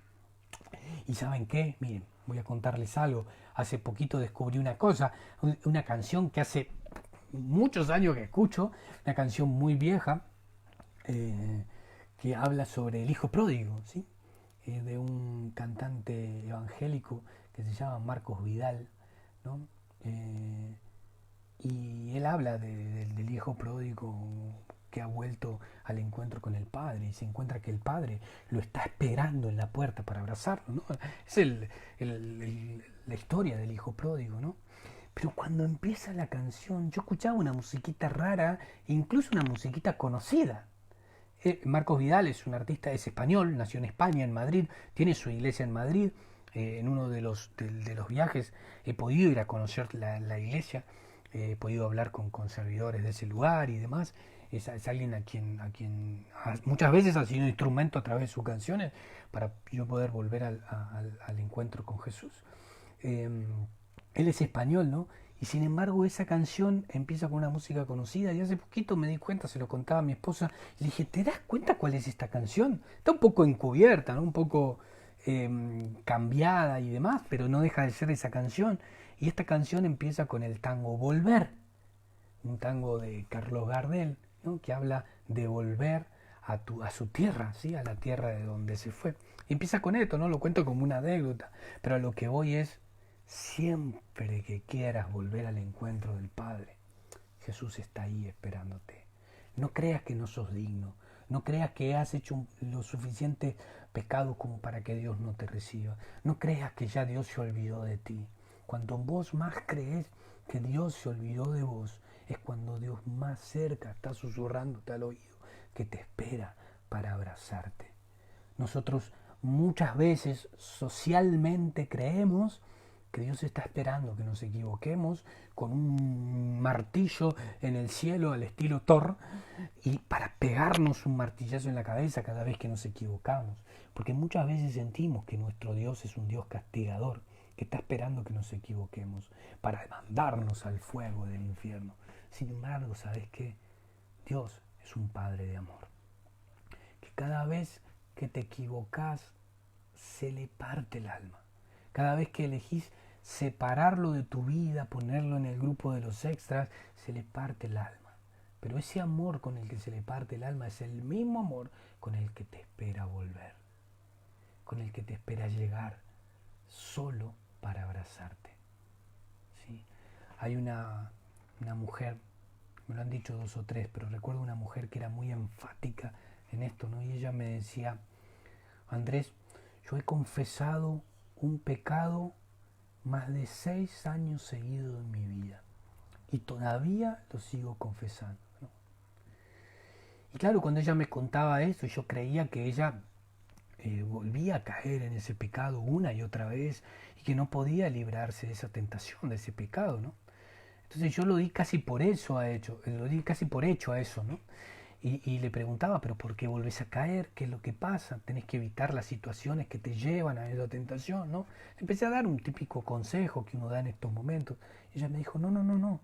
¿Y saben qué? Miren, voy a contarles algo. Hace poquito descubrí una cosa, una canción que hace muchos años que escucho, una canción muy vieja, que habla sobre el hijo pródigo, ¿sí? De un cantante evangélico que se llama Marcos Vidal, ¿no? Y él habla del hijo pródigo que ha vuelto al encuentro con el padre y se encuentra que el padre lo está esperando en la puerta para abrazarlo, ¿no? Es la historia del hijo pródigo, ¿no? Pero cuando empieza la canción, yo escuchaba una musiquita rara, incluso una musiquita conocida. Marcos Vidal es un artista, es español, nació en España, en Madrid, tiene su iglesia en Madrid. En uno de los viajes he podido ir a conocer la iglesia, he podido hablar con servidores de ese lugar y demás. Es alguien a quien muchas veces ha sido instrumento a través de sus canciones para yo poder volver al encuentro con Jesús. Él es español, ¿no? Y sin embargo esa canción empieza con una música conocida y hace poquito me di cuenta, se lo contaba a mi esposa, y le dije, ¿te das cuenta cuál es esta canción? Está un poco encubierta, ¿no? Un poco cambiada y demás, pero no deja de ser esa canción. Y esta canción empieza con el tango Volver. un tango de Carlos Gardel, ¿no? Que habla de volver a su tierra, ¿sí? A la tierra de donde se fue. Y empieza con esto, ¿no? Lo cuento como una anécdota, pero a lo que voy es, siempre que quieras volver al encuentro del Padre, Jesús está ahí esperándote. No creas que no sos digno, no creas que has hecho lo suficiente pecado como para que Dios no te reciba. No creas que ya Dios se olvidó de ti. Cuando vos más crees que Dios se olvidó de vos, es cuando Dios más cerca está susurrándote al oído, que te espera para abrazarte. Nosotros muchas veces socialmente creemos que Dios está esperando que nos equivoquemos con un martillo en el cielo al estilo Thor y para pegarnos un martillazo en la cabeza cada vez que nos equivocamos. Porque muchas veces sentimos que nuestro Dios es un Dios castigador, que está esperando que nos equivoquemos para mandarnos al fuego del infierno. Sin embargo, ¿sabes qué? Dios es un Padre de amor. Que cada vez que te equivocas se le parte el alma. Cada vez que elegís separarlo de tu vida, ponerlo en el grupo de los extras, se le parte el alma. Pero ese amor con el que se le parte el alma es el mismo amor con el que te espera volver, con el que te espera llegar solo para abrazarte. ¿Sí? Hay una mujer, me lo han dicho 2 o 3, pero recuerdo una mujer que era muy enfática en esto, ¿no? Y ella me decía: Andrés, yo he confesado un pecado más de 6 años seguidos en mi vida y todavía lo sigo confesando, ¿no? Y claro, cuando ella me contaba eso, yo creía que ella volvía a caer en ese pecado una y otra vez y que no podía librarse de esa tentación, de ese pecado, ¿no? Entonces yo lo di casi por eso a hecho, lo di casi por hecho a eso, ¿no? Y le preguntaba, pero ¿por qué volvés a caer? ¿Qué es lo que pasa? Tenés que evitar las situaciones que te llevan a esa tentación, ¿no? Empecé a dar un típico consejo que uno da en estos momentos. Y ella me dijo, no,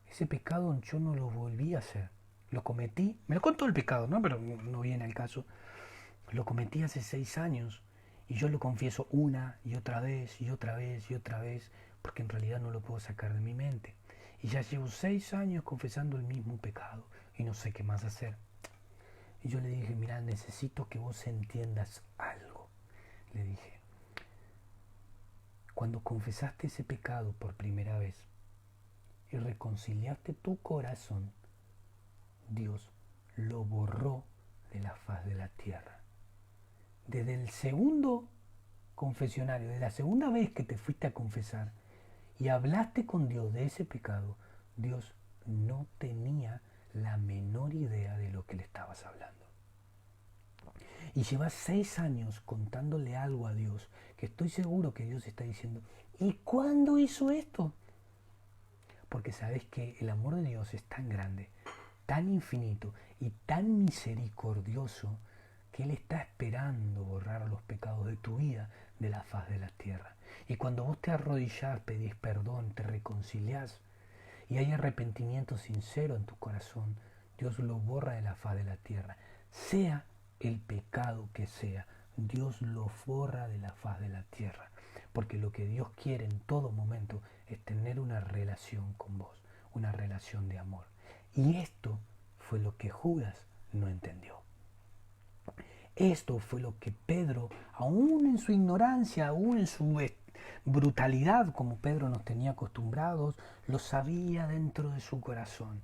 ese pecado yo no lo volví a hacer. Lo cometí, me lo contó el pecado, ¿no? Pero no viene al caso. Lo cometí hace 6 años y yo lo confieso una y otra vez y otra vez y otra vez, porque en realidad no lo puedo sacar de mi mente. Y ya llevo 6 años confesando el mismo pecado y no sé qué más hacer. Y yo le dije, mira, necesito que vos entiendas algo. Le dije, cuando confesaste ese pecado por primera vez y reconciliaste tu corazón, Dios lo borró de la faz de la tierra. Desde el segundo confesionario, de la segunda vez que te fuiste a confesar y hablaste con Dios de ese pecado, Dios no tenía la menor idea de lo que le estabas hablando. Y llevas 6 años contándole algo a Dios, que estoy seguro que Dios está diciendo, ¿y cuándo hizo esto? Porque sabes que el amor de Dios es tan grande, tan infinito y tan misericordioso, que Él está esperando borrar los pecados de tu vida de la faz de la tierra. Y cuando vos te arrodillás, pedís perdón, te reconciliás y hay arrepentimiento sincero en tu corazón, Dios lo borra de la faz de la tierra. Sea el pecado que sea, Dios lo borra de la faz de la tierra. Porque lo que Dios quiere en todo momento es tener una relación con vos, una relación de amor. Y esto fue lo que Judas no entendió. Esto fue lo que Pedro, aún en su ignorancia, aún en su brutalidad, como Pedro nos tenía acostumbrados, lo sabía dentro de su corazón.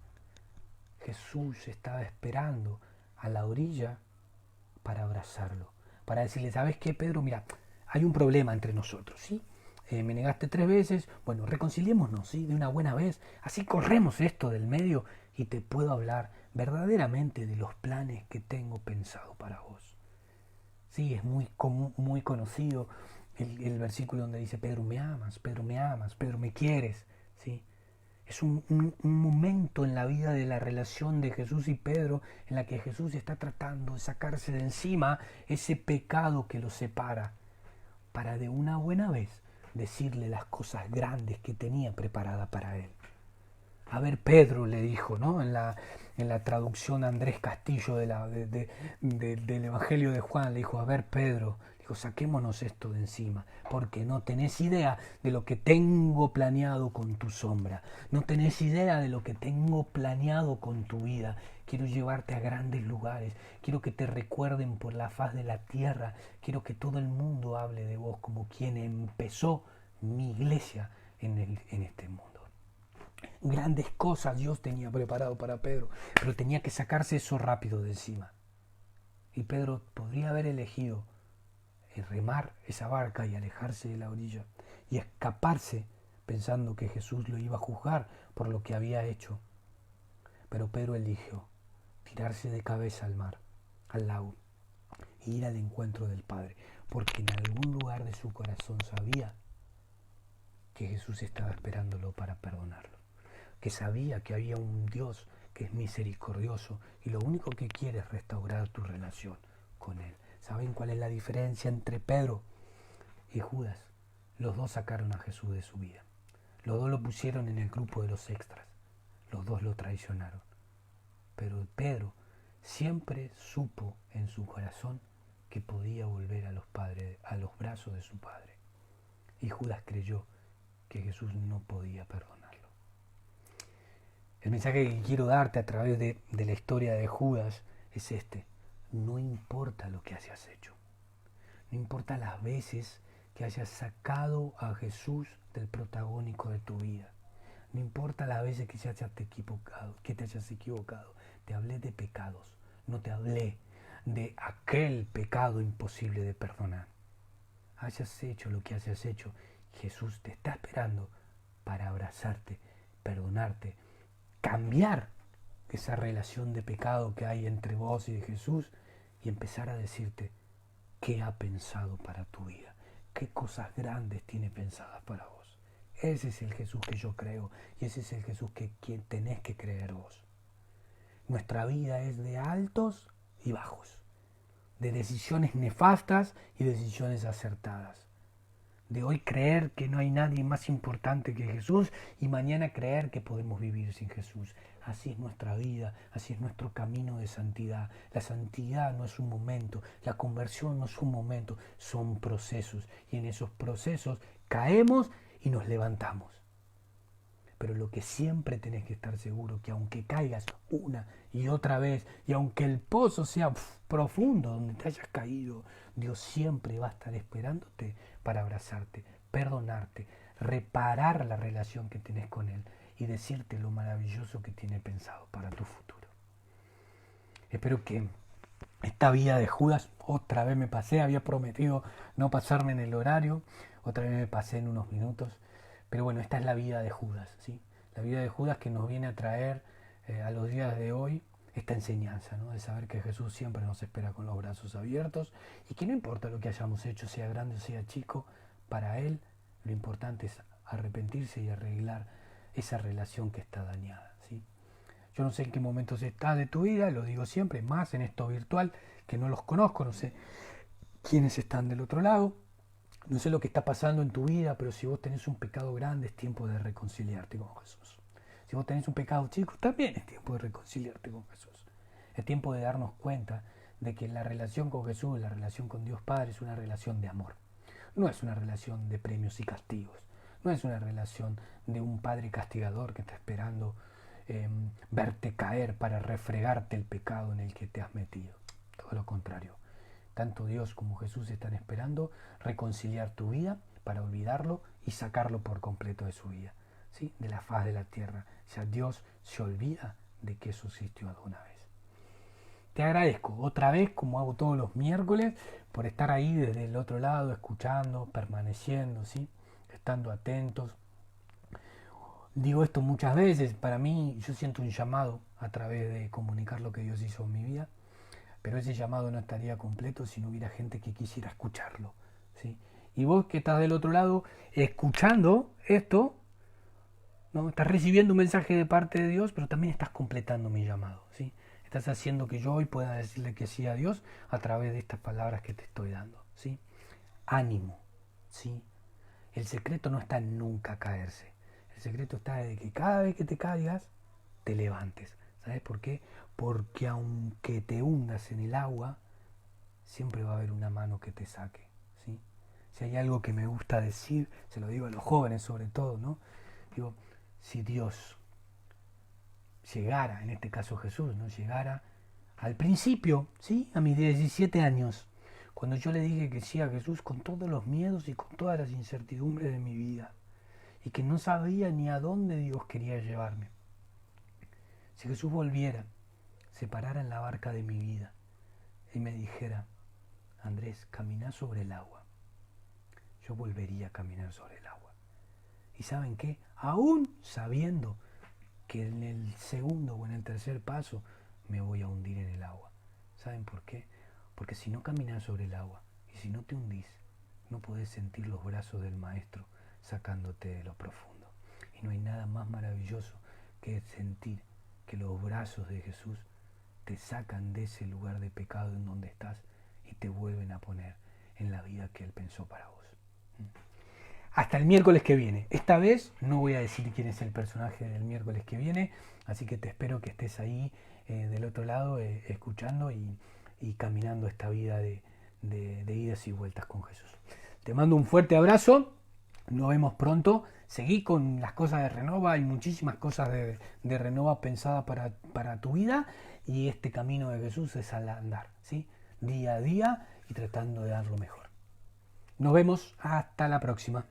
Jesús estaba esperando a la orilla para abrazarlo, para decirle, ¿sabes qué, Pedro? Mira, hay un problema entre nosotros, ¿sí? Me negaste 3 veces, bueno, reconciliémonos, ¿sí? De una buena vez, así corremos esto del medio y te puedo hablar verdaderamente de los planes que tengo pensado para vos. Sí, es muy conocido el versículo donde dice, Pedro, me amas, Pedro, me quieres, ¿sí? Es un momento en la vida de la relación de Jesús y Pedro en la que Jesús está tratando de sacarse de encima ese pecado que los separa para de una buena vez decirle las cosas grandes que tenía preparada para él. A ver, Pedro, le dijo, ¿no? En la traducción Andrés Castillo del Evangelio de Juan, le dijo, a ver, Pedro, Dijo, saquémonos esto de encima, porque no tenés idea de lo que tengo planeado con tu sombra. No tenés idea de lo que tengo planeado con tu vida. Quiero llevarte a grandes lugares. Quiero que te recuerden por la faz de la tierra. Quiero que todo el mundo hable de vos como quien empezó mi iglesia en este mundo. Grandes cosas Dios tenía preparado para Pedro, pero tenía que sacarse eso rápido de encima. Y Pedro podría haber elegido remar esa barca y alejarse de la orilla y escaparse pensando que Jesús lo iba a juzgar por lo que había hecho. Pero Pedro eligió tirarse de cabeza al mar, al lago, e ir al encuentro del Padre, porque en algún lugar de su corazón sabía que Jesús estaba esperándolo para perdonarlo, que sabía que había un Dios que es misericordioso y lo único que quiere es restaurar tu relación con Él. ¿Saben cuál es la diferencia entre Pedro y Judas? Los dos sacaron a Jesús de su vida. Los dos lo pusieron en el grupo de los extras. Los dos lo traicionaron. Pero Pedro siempre supo en su corazón que podía volver a los brazos de su padre. Y Judas creyó que Jesús no podía perdonarlo. El mensaje que quiero darte a través de la historia de Judas es este. No importa lo que hayas hecho. No importa las veces que hayas sacado a Jesús del protagónico de tu vida. No importa las veces que te hayas equivocado. Te hablé de pecados. No te hablé de aquel pecado imposible de perdonar. Hayas hecho lo que hayas hecho, Jesús te está esperando para abrazarte, perdonarte, cambiar esa relación de pecado que hay entre vos y de Jesús y empezar a decirte qué ha pensado para tu vida, qué cosas grandes tiene pensadas para vos. Ese es el Jesús que yo creo y ese es el Jesús que tenés que creer vos. Nuestra vida es de altos y bajos, de decisiones nefastas y decisiones acertadas. De hoy creer que no hay nadie más importante que Jesús y mañana creer que podemos vivir sin Jesús. Así es nuestra vida, así es nuestro camino de santidad. La santidad no es un momento, la conversión no es un momento, son procesos. Y en esos procesos caemos y nos levantamos. Pero lo que siempre tenés que estar seguro, que aunque caigas una y otra vez, y aunque el pozo sea profundo donde te hayas caído, Dios siempre va a estar esperándote para abrazarte, perdonarte, reparar la relación que tenés con Él y decirte lo maravilloso que tiene pensado para tu futuro. Espero que esta vida de Judas, otra vez me pasé, había prometido no pasarme en el horario, otra vez me pasé en unos minutos. Pero bueno, esta es la vida de Judas, ¿sí? La vida de Judas que nos viene a traer a los días de hoy esta enseñanza, ¿no? De saber que Jesús siempre nos espera con los brazos abiertos y que no importa lo que hayamos hecho, sea grande o sea chico, para Él lo importante es arrepentirse y arreglar esa relación que está dañada, ¿sí? Yo no sé en qué momentos estás de tu vida, lo digo siempre, más en esto virtual, que no los conozco, no sé quiénes están del otro lado. No sé lo que está pasando en tu vida, pero si vos tenés un pecado grande es tiempo de reconciliarte con Jesús. Si vos tenés un pecado chico, también es tiempo de reconciliarte con Jesús. Es tiempo de darnos cuenta de que la relación con Jesús, la relación con Dios Padre es una relación de amor. No es una relación de premios y castigos. No es una relación de un padre castigador que está esperando verte caer para refregarte el pecado en el que te has metido. Todo lo contrario. Tanto Dios como Jesús están esperando reconciliar tu vida para olvidarlo y sacarlo por completo de su vida, ¿sí? De la faz de la tierra. Ya Dios se olvida de que eso existió alguna vez. Te agradezco otra vez, como hago todos los miércoles, por estar ahí desde el otro lado, escuchando, permaneciendo, ¿sí? Estando atentos. Digo esto muchas veces, para mí yo siento un llamado a través de comunicar lo que Dios hizo en mi vida. Pero ese llamado no estaría completo si no hubiera gente que quisiera escucharlo, ¿sí? Y vos que estás del otro lado escuchando esto, ¿no? Estás recibiendo un mensaje de parte de Dios, pero también estás completando mi llamado, ¿sí? Estás haciendo que yo hoy pueda decirle que sí a Dios a través de estas palabras que te estoy dando, ¿sí? Ánimo, ¿sí? El secreto no está en nunca caerse. El secreto está en que cada vez que te caigas, te levantes. ¿Sabes por qué? Porque aunque te hundas en el agua, siempre va a haber una mano que te saque. Si hay algo que me gusta decir, se lo digo a los jóvenes sobre todo, ¿no? Digo, si Dios llegara, en este caso Jesús, ¿no? Llegara al principio, ¿sí? A mis 17 años, cuando yo le dije que sí a Jesús con todos los miedos y con todas las incertidumbres de mi vida, y que no sabía ni a dónde Dios quería llevarme. Si Jesús volviera, se parara en la barca de mi vida y me dijera, Andrés, camina sobre el agua, yo volvería a caminar sobre el agua. ¿Y saben qué? Aún sabiendo que en el segundo o en el tercer paso me voy a hundir en el agua. ¿Saben por qué? Porque si no caminas sobre el agua y si no te hundís, no podés sentir los brazos del Maestro sacándote de lo profundo. Y no hay nada más maravilloso que sentir que los brazos de Jesús te sacan de ese lugar de pecado en donde estás y te vuelven a poner en la vida que Él pensó para vos. Hasta el miércoles que viene. Esta vez no voy a decir quién es el personaje del miércoles que viene, así que te espero que estés ahí del otro lado escuchando y caminando esta vida de idas y vueltas con Jesús. Te mando un fuerte abrazo, nos vemos pronto. Seguí con las cosas de Renova, hay muchísimas cosas de Renova pensadas para tu vida, y este camino de Jesús es al andar, ¿sí? Día a día y tratando de dar lo mejor. Nos vemos, hasta la próxima.